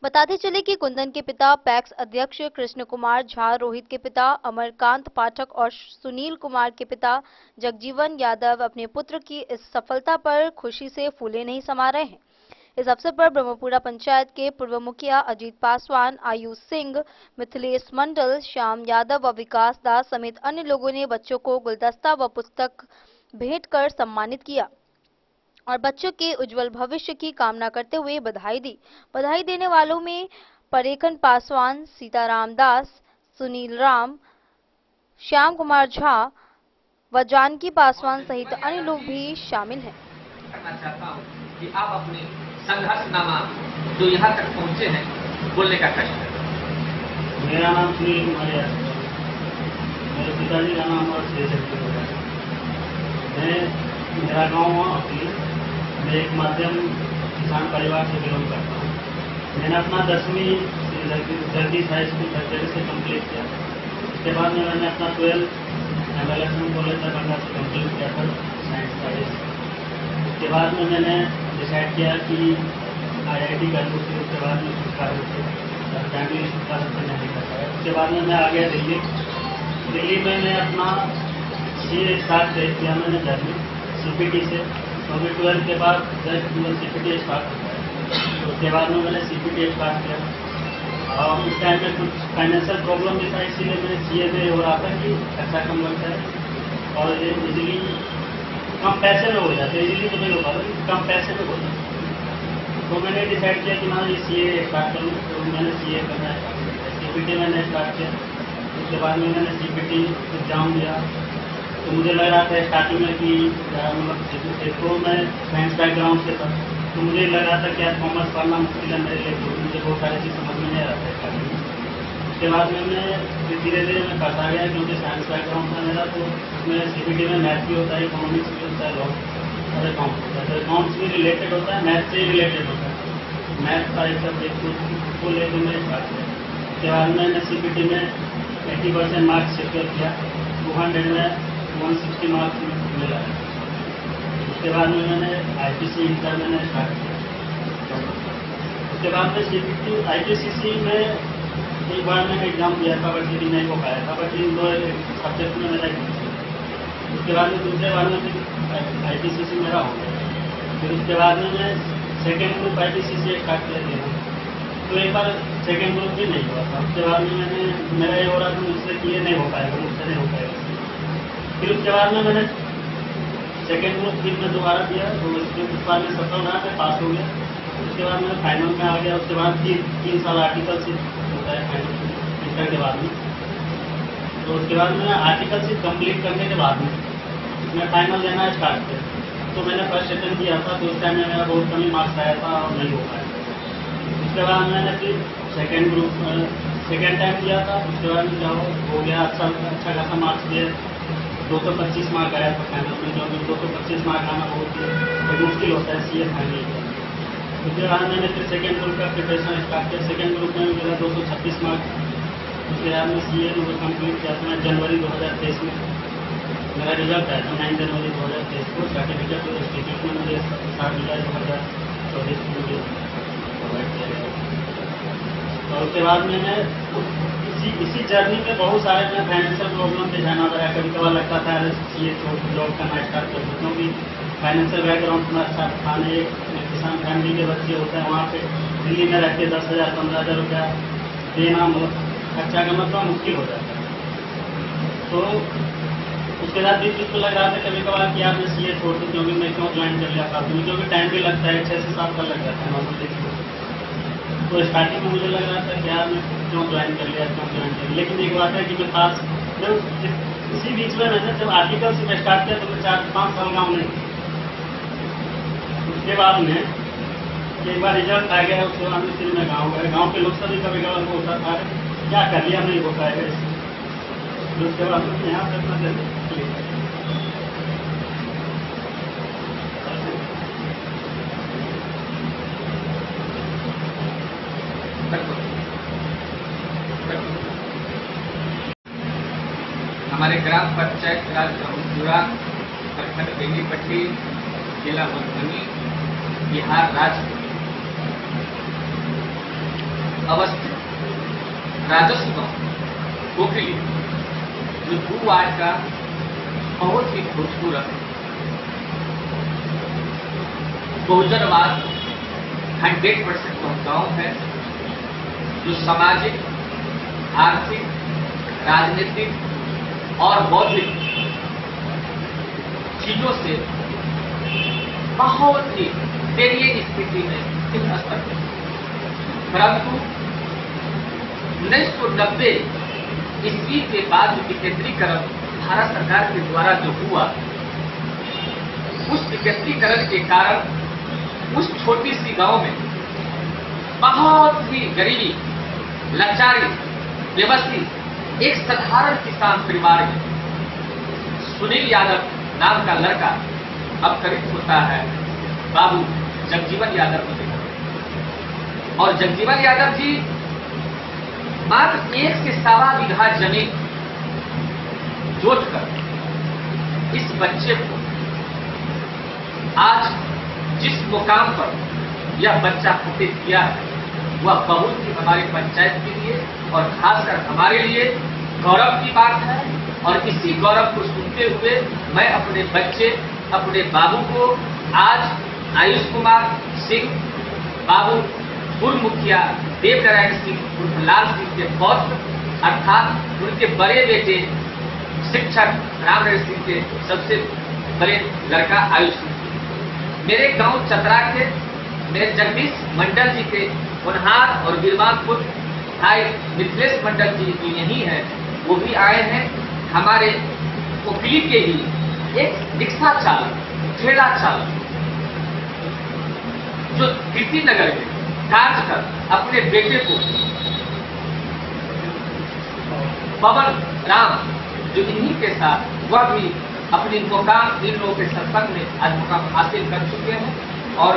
बताते चले कि कुंदन के पिता पैक्स अध्यक्ष कृष्ण कुमार झा, रोहित के पिता अमरकांत पाठक और सुनील कुमार के पिता जगजीवन यादव अपने पुत्र की इस सफलता पर खुशी से फूले नहीं समा रहे हैं। इस अवसर पर ब्रह्मपुरा पंचायत के पूर्व मुखिया अजीत पासवान, आयुष सिंह, मिथिलेश मंडल, श्याम यादव व विकास दास समेत अन्य लोगों ने बच्चों को गुलदस्ता व पुस्तक भेंट कर सम्मानित किया और बच्चों के उज्जवल भविष्य की कामना करते हुए बधाई दी। बधाई देने वालों में परेखन पासवान, सीताराम दास, सुनील राम, श्याम कुमार झा व जानकी पासवान सहित अन्य लोग भी शामिल हैं। करना चाहता हूं कि आप अपने संघर्षनामा जो यहाँ तक पहुँचे हैं बोलने का कष्ट करें। मेरा नाम सुनील कुमार है। मेरे पिताजी का नाम और मेरा गाँव मैं एक मध्यम किसान परिवार से बिलोंग करता हूँ। मैंने अपना 10वीं जगदीश हाई स्कूल फैक्ट्री से कंप्लीट किया। उसके बाद में मैंने अपना 12 एमएलएसएम कॉलेज दरभंगा से कंप्लीट किया था साइंस स्टडीज। उसके बाद में मैंने डिसाइड किया कि IIT करूँ। फिर उसके बाद में फैमिली छुटकारा से नहीं कर पाया। उसके बाद में मैं आ गया दिल्ली में मैं अपना CA स्टार्ट किया। मैंने जर्नी CPT से, क्योंकि 12 के बाद 10 CPT स्टार्ट होता है। उसके बाद में मैंने CPT स्टार्ट किया और उस टाइम में कुछ फाइनेंशियल प्रॉब्लम भी था, इसीलिए मैंने CA में हो रहा था कि अच्छा कम लगता है और ये इजीली कम पैसे में हो जाते हैं। इजीली तो नहीं हो पाता, कम पैसे में हो जाता है। तो मैंने डिसाइड किया कि मैं ये CA स्टार्ट करूँ। तो मैंने CA करना स्टार्ट किया। CPT मैंने स्टार्ट किया। उसके बाद में मैंने CPT एग्जाम दिया। तो मुझे लग रहा था स्टार्टिंग में कि मतलब तो मैं साइंस बैकग्राउंड से था, तो मुझे लग रहा था कि यार कॉमर्स पढ़ना मुश्किल है मेरे लिए, तो मुझे बहुत सारी चीज़ समझ में नहीं आ रहा था स्टार्टिंग में। उसके बाद में मैं धीरे धीरे मैं करता गया, क्योंकि साइंस बैकग्राउंड था मेरा। तो उसमें CPT में मैथ भी होता है, इकोनॉमिक्स भी होता है, लॉ और अकाउंट्स होता है। तो अकाउंट्स भी रिलेटेड होता है, मैथ से रिलेटेड होता है। मैथ का एक सब्जेक्ट को लेकर मैं स्टार्ट किया। उसके बाद मैंने CPT में 80% मार्क्स सिक्योर किया। 200 में 160 मार्क्स मिला। उसके बाद में मैंने IPC इंटर मैंने स्टार्ट किया। उसके बाद में CPT IPCC में एक बार मैंने एग्जाम दिया था, बट लेकिन नहीं हो पाया था। बट इन 2 सब्जेक्ट में मेरा उसके बाद में दूसरे बार में IPCC मेरा हो गया। फिर उसके बाद में मैं सेकेंड ग्रुप IPCC स्टार्ट किया था। तो एक बार सेकेंड ग्रुप भी नहीं हुआ था। उसके बाद में मेरा ये हो रहा था मुझसे कि ये नहीं हो पाएगा, मुझसे नहीं हो पाएगा। फिर उसके बाद में मैंने सेकेंड ग्रुप फिर मैं दोबारा दिया। तो उस बार में सफल रहा, मैं पास हो गया। उसके बाद मैं फाइनल में आ गया। उसके बाद 3 साल आर्टिकलशिप होता है फाइनल इंटर के बाद में। तो उसके बाद में आर्टिकलशिप कंप्लीट करने के बाद में मैं फाइनल देना स्टार्ट किया। तो मैंने फर्स्ट अटेम्प्ट किया था, तो उस टाइम में मेरा बहुत कम ही मार्क्स आया था और नहीं हो पाया। उसके बाद मैंने फिर सेकेंड टाइम दिया था। उसके बाद में क्या हो गया, अच्छा खासा मार्क्स दिया। 225 मार्क आया था फाइनल में, क्योंकि 225 मार्क आना बहुत मुश्किल होता है CA फाइनल का। उसके बाद मैंने फिर सेकेंड ग्रुप का प्रिपरेशन स्टार्ट किया। सेकेंड ग्रुप में मेरा 236 मार्क। उसके बाद में CA में कंप्लीट किया था मैं जनवरी 2023 में। मेरा रिजल्ट आया था 9 जनवरी 2023 को। सर्टिफिकेट और इंस्टीट्यूट में मुझे 7 जुलाई 2024 को मुझे प्रोवाइड किया गया। और उसके बाद मैंने इसी जर्नी में बहुत सारे मैं फाइनेंशियल प्रॉब्लम पे जाना पड़ा। कभी कभार लगता था CA जॉब करना स्टार्ट कर दूँ, क्योंकि फाइनेंशियल बैकग्राउंड इतना अच्छा था नहीं। एक किसान फैमिली के बच्चे होते हैं, वहाँ पे दिल्ली में रहते 10,000 15,000 रुपया देना खर्चा करना थोड़ा मुश्किल हो जाता है। तो उसके बाद भी मुझको लग रहा था कभी कभार कि यार मैं CA छोड़ दूँ, क्योंकि मैं क्यों ज्वाइन कर लिया था, क्योंकि टाइम भी लगता है, 6 से 7 साल लग जाता है नॉर्मली। तो स्टार्टिंग में मुझे लग रहा था कि यार मैं क्यों ज्वाइन कर लिया। लेकिन एक बात है कि मैं पास इसी बीच में मैंने जब आर्टिकल से स्टार्ट किया तो मैं 4-5 साल गाँव में। उसके बाद में एक बार रिजल्ट आ गया। उसके बाद में फिर मैं गाँव गया। गाँव के लोग सभी कभी कभार होता था क्या कर लिया, नहीं हो पाएगा। उसके बाद में यहाँ तक हमारे ग्राम पंचायत राज ब्रह्मपुरा, प्रखंड बेनीपट्टी, जिला मधुबनी, बिहार राज्य अवस्थित राजस्व गांव कोकिली जो भू-वार्ड का बहुत ही खूबसूरत बहुजनवाद 100% गांव है, जो सामाजिक, आर्थिक, राजनीतिक और बौद्धिक चीजों से बहुत ही दयनीय स्थिति में निम्न स्तर पर, परंतु 1990 ईस्वी के बाद जो विकेंद्रीकरण भारत सरकार के द्वारा जो हुआ, उस विकेंद्रीकरण के कारण उस छोटी सी गांव में बहुत ही गरीबी, लाचारी, बेबसी एक साधारण किसान परिवार में सुनील यादव नाम का लड़का अब करीब होता है बाबू जगजीवन यादव जी। और जगजीवन यादव जी मात्र 1 से 1.25 बीघा जमीन जोतकर इस बच्चे को आज जिस मुकाम पर यह बच्चा फुटित किया है, वह बहुत ही हमारी पंचायत के लिए और खासकर हमारे लिए गौरव की बात है। और इसी गौरव को सुनते हुए मैं अपने बच्चे, अपने बाबू को आज आयुष कुमार सिंह बाबू पूर्व मुखिया देवनारायण सिंह उर्फ लाल सिंह के पौत्र अर्थात उनके बड़े बेटे शिक्षक रामनारायण सिंह के सबसे बड़े लड़का आयुष सिंह, मेरे गांव चतरा के मेरे जगदीश मंडल जी के होनहार और वीरवान पुत्र भाई मिथिलेश मंडल जी जो यही है, वो भी आए हैं। हमारे कोकिली के ही एक रिक्शा चालक, ठेला चालक जो कीर्ति नगर में कार्य कर अपने बेटे को पवन राम जो इन्हीं के साथ वह भी अपनी मुकाम इन लोगों के सत्संग में आज मुकाम हासिल कर चुके हैं। और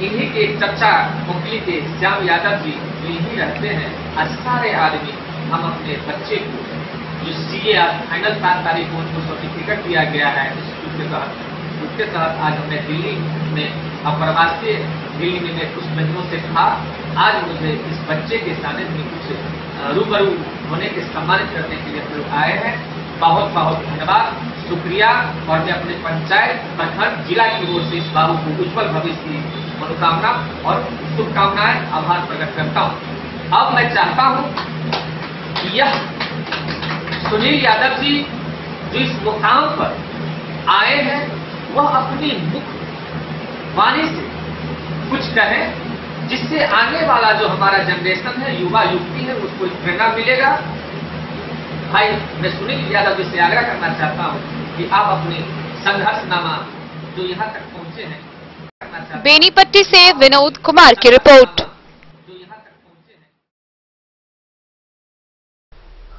इन्हीं के चचा कोकिली के श्याम यादव जी जो यहीं रहते हैं, आज सारे आदमी हम अपने बच्चे को जो सीए फाइनल 7 तारीख को उनको सर्टिफिकेट दिया गया है उसके तहत आज हमने दिल्ली में अप्रवासी दिल्ली में मैं कुछ महीनों से था। आज मुझे इस बच्चे के सानिध्य में कुछ रूबरू होने के सम्मानित करने के लिए हम लोग आए हैं। बहुत बहुत धन्यवाद, शुक्रिया। और मैं अपने पंचायत, प्रखंड, जिला की ओर से इस बाबू को उज्जवल भविष्य की मनोकामना और शुभकामनाएं आभार प्रकट करता हूं। अब मैं चाहता हूं कि यह सुनील यादव जी जो इस मुकाम पर आए हैं, वह अपनी मुख वाणी से कुछ कहें, जिससे आने वाला जो हमारा जनरेशन है, युवा युवती है, उसको प्रेरणा मिलेगा। भाई मैं सुनील यादव जी से आग्रह करना चाहता हूं कि आप अपने संघर्षनामा जो यहाँ तक पहुंचे हैं। बेनीपट्टी से विनोद कुमार की रिपोर्ट।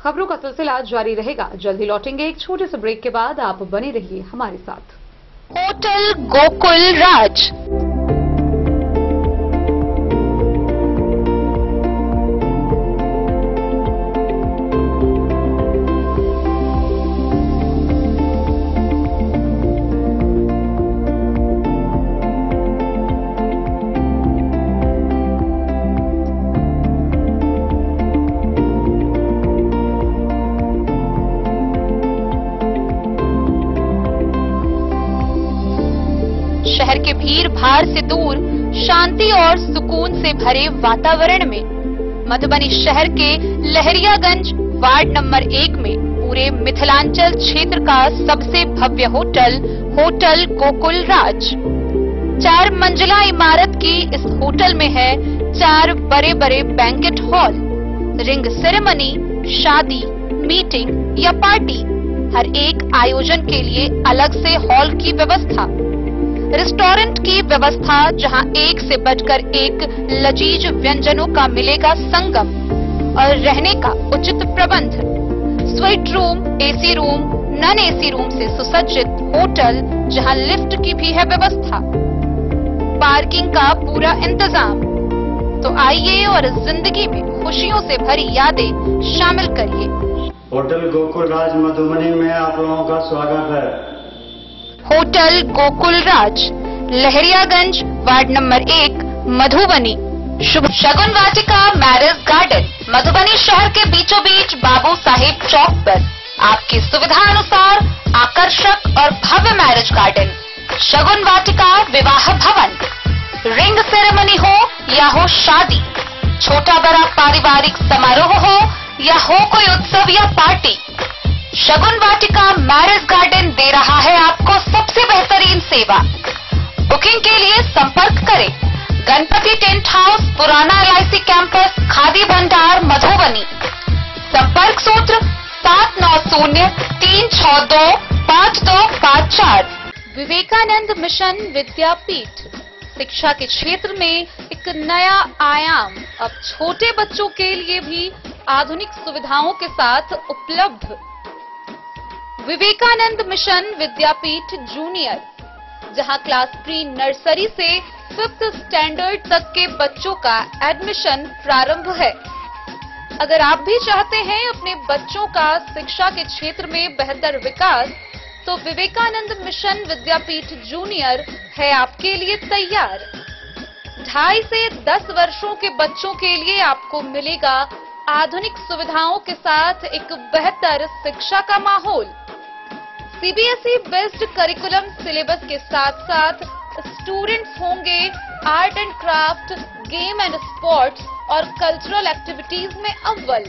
खबरों का सिलसिला जारी रहेगा, जल्द ही लौटेंगे एक छोटे से ब्रेक के बाद। आप बने रहिए हमारे साथ। होटल गोकुल राज शहर के भीड़ भाड़ से दूर शांति और सुकून से भरे वातावरण में मधुबनी शहर के लहरियागंज वार्ड नंबर 1 में पूरे मिथिलांचल क्षेत्र का सबसे भव्य होटल होटल गोकुल राज 4 मंजिला इमारत की इस होटल में है 4 बड़े बड़े बैंकेट हॉल, रिंग सेरेमनी, शादी, मीटिंग या पार्टी, हर एक आयोजन के लिए अलग से हॉल की व्यवस्था, रेस्टोरेंट की व्यवस्था जहां एक से बढ़कर एक लजीज व्यंजनों का मिलेगा संगम और रहने का उचित प्रबंध, suite room, AC room, non AC room से सुसज्जित होटल जहां लिफ्ट की भी है व्यवस्था, पार्किंग का पूरा इंतजाम। तो आइए और जिंदगी में खुशियों से भरी यादें शामिल करिए। होटल गोकुल राज मधुबनी में आप लोगों का स्वागत है। होटल गोकुल राज, लहरियागंज, वार्ड नंबर 1, मधुबनी। शुभ शगुन वाटिका मैरिज गार्डन मधुबनी शहर के बीचों बीच बाबू साहेब चौक पर आपकी सुविधा अनुसार आकर्षक और भव्य मैरिज गार्डन शगुन वाटिका विवाह भवन। रिंग सेरेमनी हो या हो शादी, छोटा बड़ा पारिवारिक समारोह हो या हो कोई उत्सव या पार्टी, शगुन वाटिका मैरिज गार्डन दे रहा है आपको सबसे बेहतरीन सेवा। बुकिंग के लिए संपर्क करें गणपति टेंट हाउस, पुराना LIC कैंपस, खादी भंडार, मधुबनी। संपर्क सूत्र 7903625254। विवेकानंद मिशन विद्यापीठ शिक्षा के क्षेत्र में एक नया आयाम अब छोटे बच्चों के लिए भी आधुनिक सुविधाओं के साथ उपलब्ध। विवेकानंद मिशन विद्यापीठ जूनियर, जहां क्लास प्री नर्सरी से 5th स्टैंडर्ड तक के बच्चों का एडमिशन प्रारंभ है। अगर आप भी चाहते हैं अपने बच्चों का शिक्षा के क्षेत्र में बेहतर विकास, तो विवेकानंद मिशन विद्यापीठ जूनियर है आपके लिए तैयार। 2.5 से 10 वर्षों के बच्चों के लिए आपको मिलेगा आधुनिक सुविधाओं के साथ एक बेहतर शिक्षा का माहौल। CBSE बेस्ड करिकुलम सिलेबस के साथ साथ स्टूडेंट्स होंगे art and craft, game and sports और कल्चरल एक्टिविटीज में अव्वल।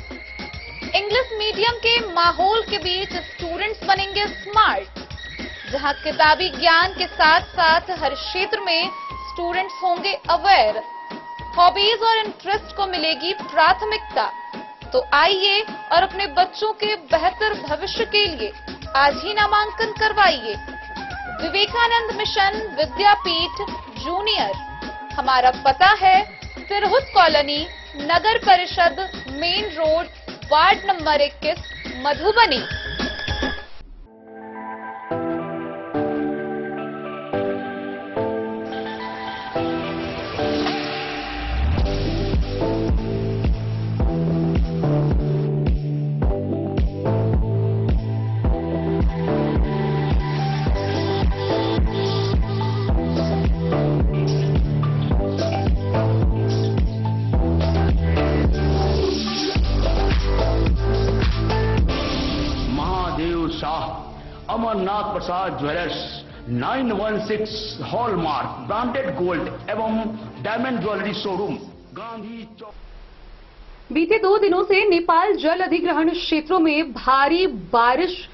इंग्लिश मीडियम के माहौल के बीच स्टूडेंट्स बनेंगे स्मार्ट, जहां किताबी ज्ञान के साथ साथ हर क्षेत्र में स्टूडेंट्स होंगे अवेयर। हॉबीज और इंटरेस्ट को मिलेगी प्राथमिकता। तो आइए और अपने बच्चों के बेहतर भविष्य के लिए आज ही नामांकन करवाइए। Vivekananda mission Vidyapeeth junior. हमारा पता है तिरहुत कॉलोनी, नगर परिषद, main road, ward number 21, Madhubani. Amarnath Prasad jewellers 916 hallmark branded gold एवं diamond jewellery showroom, Gandhi Chowk. बीते 2 दिनों से नेपाल जल अधिग्रहण क्षेत्रों में भारी बारिश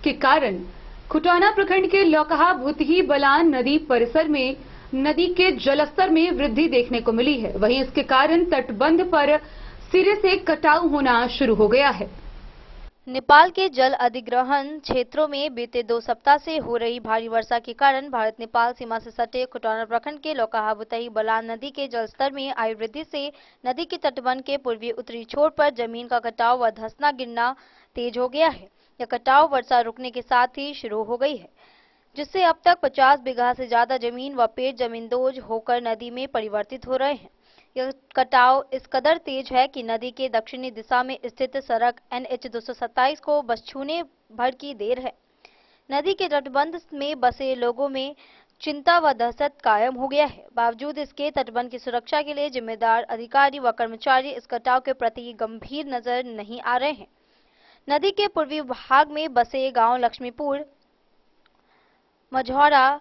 के कारण खुटाना प्रखंड के लौकहा भुतही बलान नदी परिसर में नदी के जलस्तर में वृद्धि देखने को मिली है। वहीं इसके कारण तटबंध पर सिरे से कटाव होना शुरू हो गया है। नेपाल के जल अधिग्रहण क्षेत्रों में बीते 2 सप्ताह से हो रही भारी वर्षा के कारण भारत नेपाल सीमा से सटे खुटाना प्रखंड के लौकहा भुतही बलान नदी के जलस्तर में आई वृद्धि से नदी के तटबंध के पूर्वी उत्तरी छोर पर जमीन का कटाव व धंसना गिरना तेज हो गया है। यह कटाव वर्षा रुकने के साथ ही शुरू हो गई है, जिससे अब तक 50 बीघा से ज्यादा जमीन व पेड़ जमींदोज होकर नदी में परिवर्तित हो रहे हैं। यह कटाव इस कदर तेज है कि नदी के दक्षिणी दिशा में स्थित सड़क NH 227 को बस छूने भर की देर है। नदी के तटबंध में बसे लोगों में चिंता व दहशत कायम हो गया है। बावजूद इसके तटबंध की सुरक्षा के लिए जिम्मेदार अधिकारी व कर्मचारी इस कटाव के प्रति गंभीर नजर नहीं आ रहे हैं। नदी के पूर्वी भाग में बसे गांव लक्ष्मीपुर, मझौरा,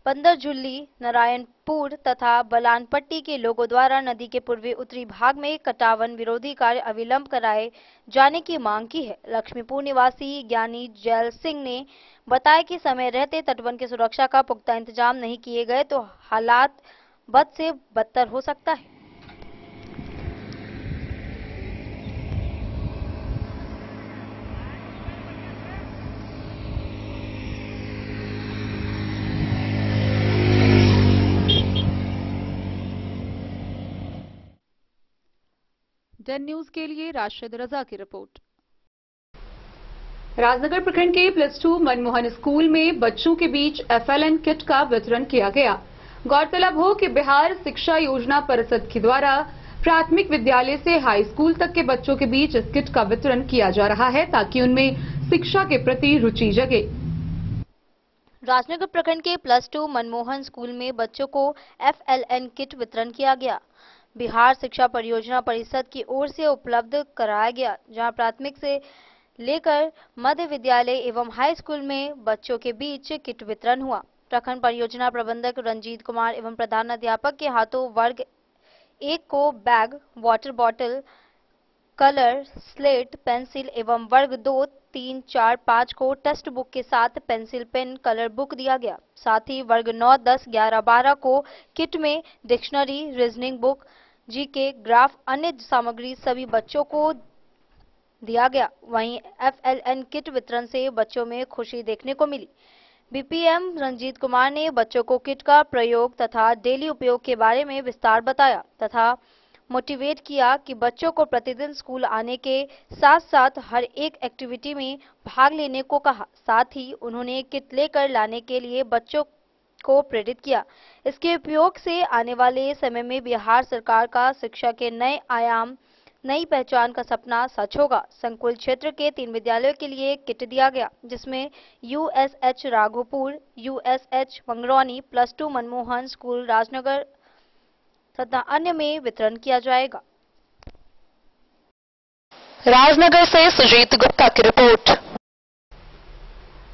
बंदरझुल्ली, नारायणपुर तथा बलानपट्टी के लोगों द्वारा नदी के पूर्वी उत्तरी भाग में कटावन विरोधी कार्य अविलंब कराए जाने की मांग की है। लक्ष्मीपुर निवासी ज्ञानी जैल सिंह ने बताया कि समय रहते तटबंध की सुरक्षा का पुख्ता इंतजाम नहीं किए गए तो हालात बद से बदतर हो सकता है। डन न्यूज के लिए राशिद रजा की रिपोर्ट। राजनगर प्रखंड के +2 मनमोहन स्कूल में बच्चों के बीच FLN किट का वितरण किया गया। गौरतलब हो कि बिहार शिक्षा योजना परिषद के द्वारा प्राथमिक विद्यालय से हाई स्कूल तक के बच्चों के बीच इस किट का वितरण किया जा रहा है ताकि उनमें शिक्षा के प्रति रुचि जगे। राजनगर प्रखंड के +2 मनमोहन स्कूल में बच्चों को FLN किट वितरण किया गया। बिहार शिक्षा परियोजना परिषद की ओर से उपलब्ध कराया गया, जहां प्राथमिक से लेकर मध्य विद्यालय एवं हाई स्कूल में बच्चों के बीच किट वितरण हुआ। प्रखंड परियोजना प्रबंधक रंजीत कुमार एवं प्रधानाध्यापक के हाथों वर्ग 1 को bag, water bottle, colour, slate, pencil एवं वर्ग 2, 3, 4, 5 को टेक्स्ट बुक के साथ पेंसिल, पेन, कलर बुक दिया गया। साथ ही वर्ग 9, 10, 11, 12 को किट में dictionary, reasoning book, GK, graph, अन्य सामग्री सभी बच्चों को दिया गया। वहीं FLN किट वितरण से बच्चों में खुशी देखने को मिली। BPM रंजीत कुमार ने बच्चों को किट का प्रयोग तथा डेली उपयोग के बारे में विस्तार बताया तथा मोटिवेट किया कि बच्चों को प्रतिदिन स्कूल आने के साथ साथ हर एक एक्टिविटी में भाग लेने को कहा। साथ ही उन्होंने किट लेकर लाने के लिए बच्चों को प्रेरित किया। इसके उपयोग से आने वाले समय में बिहार सरकार का शिक्षा के नए आयाम, नई पहचान का सपना सच होगा। संकुल क्षेत्र के 3 विद्यालयों के लिए किट दिया गया, जिसमें USH Raghopur, USH Mangrauni, +2 Manmohan school Rajnagar तथा अन्य में वितरण किया जाएगा। राजनगर से सुजीत गुप्ता की रिपोर्ट।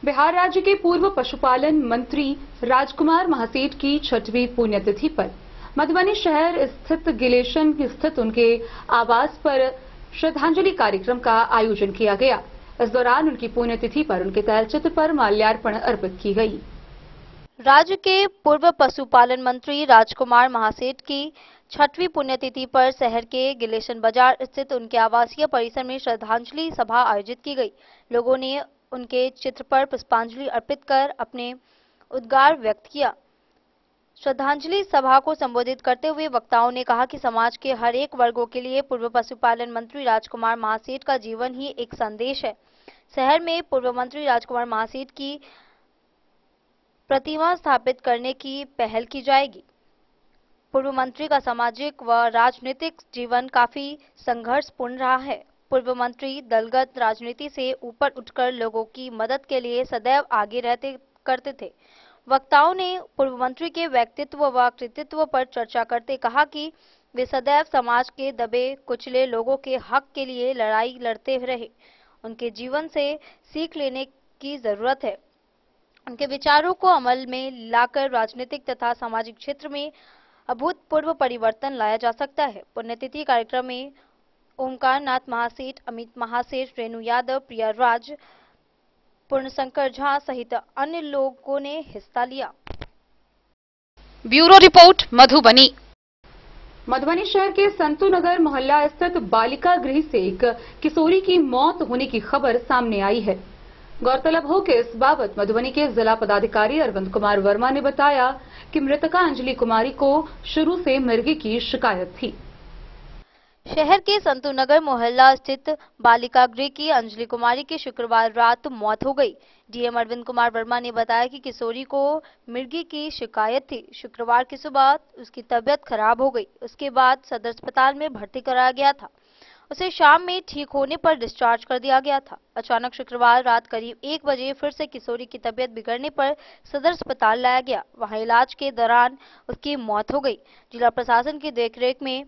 बिहार राज्य के पूर्व पशुपालन मंत्री राजकुमार महासेठ की 6वीं पुण्यतिथि पर मधुबनी शहर स्थित गिलेशन स्थित उनके आवास पर श्रद्धांजलि कार्यक्रम का आयोजन किया गया। इस दौरान उनकी पुण्यतिथि पर उनके तैलचित्र पर माल्यार्पण अर्पित की गई। राज्य के पूर्व पशुपालन मंत्री राजकुमार महासेठ की 6वीं पुण्यतिथि पर शहर के गिलेशन बाजार स्थित उनके आवासीय परिसर में श्रद्धांजलि सभा आयोजित की गई। लोगों ने उनके चित्र पर पुष्पांजलि अर्पित कर अपने उद्गार व्यक्त किया। श्रद्धांजलि सभा को संबोधित करते हुए वक्ताओं ने कहा कि समाज के हर एक वर्गों के लिए पूर्व पशुपालन मंत्री राजकुमार महासेठ का जीवन ही एक संदेश है। शहर में पूर्व मंत्री राजकुमार महासेठ की प्रतिमा स्थापित करने की पहल की जाएगी। पूर्व मंत्री का सामाजिक व राजनीतिक जीवन काफी संघर्षपूर्ण रहा है। पूर्व मंत्री दलगत राजनीति से ऊपर उठकर लोगों की मदद के लिए सदैव आगे करते थे। वक्ताओं ने पूर्व मंत्री के व्यक्तित्व व कृतित्व पर चर्चा करते कहा कि वे सदैव समाज के दबे कुचले लोगों के हक के लिए लड़ाई लड़ते रहे। उनके जीवन से सीख लेने की जरूरत है। उनके विचारों को अमल में लाकर राजनीतिक तथा सामाजिक क्षेत्र में अभूतपूर्व परिवर्तन लाया जा सकता है। पुण्यतिथि कार्यक्रम में ओमकार नाथ महासेठ, अमित महासेठ, रेणु यादव, प्रिया राज, पूर्णशंकर झा सहित अन्य लोगों ने हिस्सा लिया। Bureau report Madhubani. मधुबनी शहर के संतू नगर मोहल्ला स्थित बालिका गृह से एक किशोरी की मौत होने की खबर सामने आई है। गौरतलब हो कि इस बाबत मधुबनी के जिला पदाधिकारी अरविंद कुमार वर्मा ने बताया कि मृतका अंजलि कुमारी को शुरू से मिर्गी की शिकायत थी। शहर के संतू नगर मोहल्ला स्थित बालिका गृह की अंजलि कुमारी की शुक्रवार रात मौत हो गई। डीएम अरविंद कुमार वर्मा ने बताया कि किशोरी को मिर्गी की शिकायत थी। शुक्रवार की सुबह उसकी तबीयत खराब हो गई। उसके बाद सदर अस्पताल में भर्ती कराया गया था। उसे शाम में ठीक होने पर डिस्चार्ज कर दिया गया था। अचानक शुक्रवार रात करीब 1 बजे फिर से किशोरी की तबीयत बिगड़ने पर सदर अस्पताल लाया गया। वहां इलाज के दौरान उसकी मौत हो गई। जिला प्रशासन की देखरेख में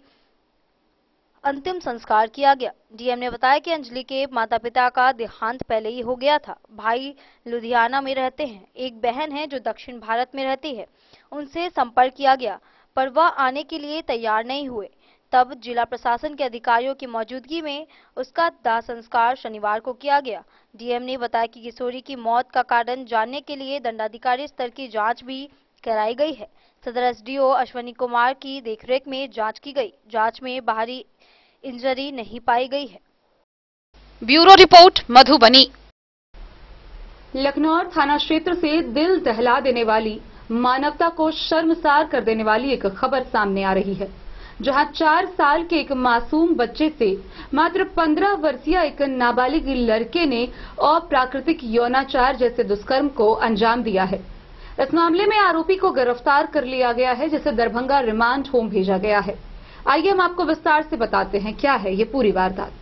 अंतिम संस्कार किया गया। डीएम ने बताया कि अंजलि के माता-पिता का देहांत पहले ही हो गया था। भाई लुधियाना में रहते हैं। एक बहन है जो दक्षिण भारत में रहती है। उनसे संपर्क किया गया पर वह आने के लिए तैयार नहीं हुए। तब जिला प्रशासन के अधिकारियों की मौजूदगी में उसका दाह संस्कार शनिवार को किया गया। डीएम ने बताया कि किशोरी की मौत का कारण जानने के लिए दंडाधिकारी स्तर की जांच भी कराई गई है। सदर एसडीओ अश्वनी कुमार की देखरेख में जांच की गई। जांच में बाहरी इंजरी नहीं पाई गई है। Bureau report Madhubani. लखनऊ थाना क्षेत्र से दिल दहला देने वाली, मानवता को शर्मसार कर देने वाली एक खबर सामने आ रही है, जहां 4 साल के एक मासूम बच्चे से मात्र 15 वर्षीय एक नाबालिग लड़के ने अप्राकृतिक यौनाचार जैसे दुष्कर्म को अंजाम दिया है। इस मामले में आरोपी को गिरफ्तार कर लिया गया है, जिसे दरभंगा रिमांड होम भेजा गया है। आइए हम आपको विस्तार से बताते हैं क्या है ये पूरी वारदात।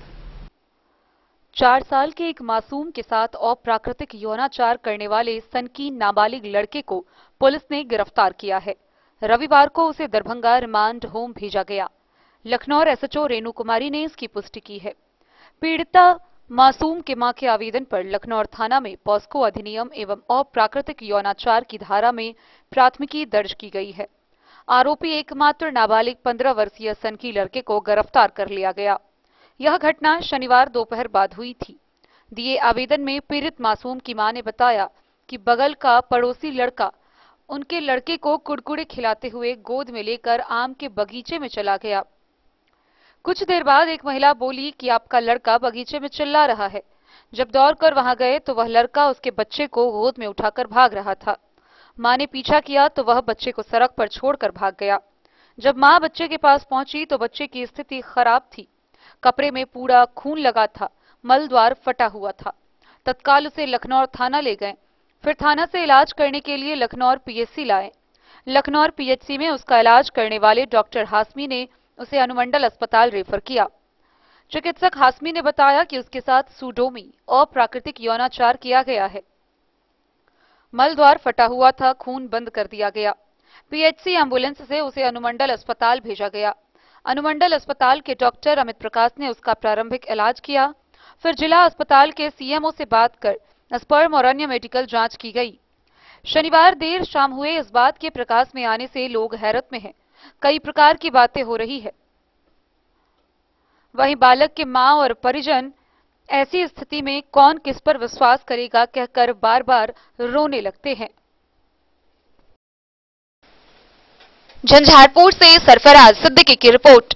4 साल के एक मासूम के साथ अप्राकृतिक यौनाचार करने वाले संकीन नाबालिग लड़के को पुलिस ने गिरफ्तार किया है। रविवार को उसे दरभंगा रिमांड होम भेजा गया। लखनऊ एसएचओ रेणु कुमारी ने इसकी पुष्टि की है। पीड़िता मासूम के मां के आवेदन पर लखनऊ थाना में पॉस्को अधिनियम एवं अप्राकृतिक यौनाचार की धारा में प्राथमिकी दर्ज की गई है। आरोपी एकमात्र नाबालिग 15 वर्षीय सनकी लड़के को गिरफ्तार कर लिया गया। यह घटना शनिवार दोपहर बाद हुई थी। दिए आवेदन में पीड़ित मासूम की मां ने बताया कि बगल का पड़ोसी लड़का उनके लड़के को कुड़कुड़े खिलाते हुए गोद में लेकर आम के बगीचे में चला गया। कुछ देर बाद एक महिला बोली कि आपका लड़का बगीचे में चिल्ला रहा है। जब दौड़कर वहां गए तो वह लड़का उसके बच्चे को गोद में उठाकर भाग रहा था। मां ने पीछा किया तो वह बच्चे को सड़क पर छोड़कर भाग गया। जब मां बच्चे के पास पहुंची तो बच्चे की स्थिति खराब थी। कपड़े में पूरा खून लगा था, मल द्वार फटा हुआ था। तत्काल उसे लखनऊ थाना ले गए। फिर थाना से इलाज करने के लिए लखनऊ पीएचसी लाए। लखनऊ पीएचसी में उसका इलाज करने वाले डॉक्टर हाशमी ने उसे अनुमंडल अस्पताल रेफर किया। चिकित्सक हाशमी ने बताया कि उसके साथ सूडोमी अप्राकृतिक यौनाचार किया गया है। मल द्वार फटा हुआ था, खून बंद कर दिया गया। पीएचसी एम्बुलेंस से उसे अनुमंडल अस्पताल भेजा गया। अनुमंडल अस्पताल के डॉक्टर अमित प्रकाश ने उसका प्रारंभिक इलाज किया। फिर जिला अस्पताल के सीएमओ से बात कर स्पर्म और अन्य मेडिकल जांच की गई। शनिवार देर शाम हुए इस बात के प्रकाश में आने से लोग हैरत में हैं। कई प्रकार की बातें हो रही है। वहीं बालक के मां और परिजन ऐसी स्थिति में कौन किस पर विश्वास करेगा कहकर बार बार रोने लगते हैं। झंझारपुर से सरफराज सिद्दीकी की रिपोर्ट।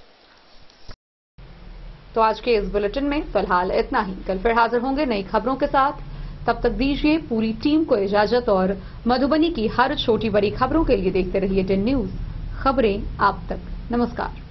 तो आज के इस बुलेटिन में फिलहाल इतना ही। कल फिर हाजिर होंगे नई खबरों के साथ। तब तक दीजिए पूरी टीम को इजाजत और मधुबनी की हर छोटी बड़ी खबरों के लिए देखते रहिए 10 न्यूज, खबरें आप तक। नमस्कार।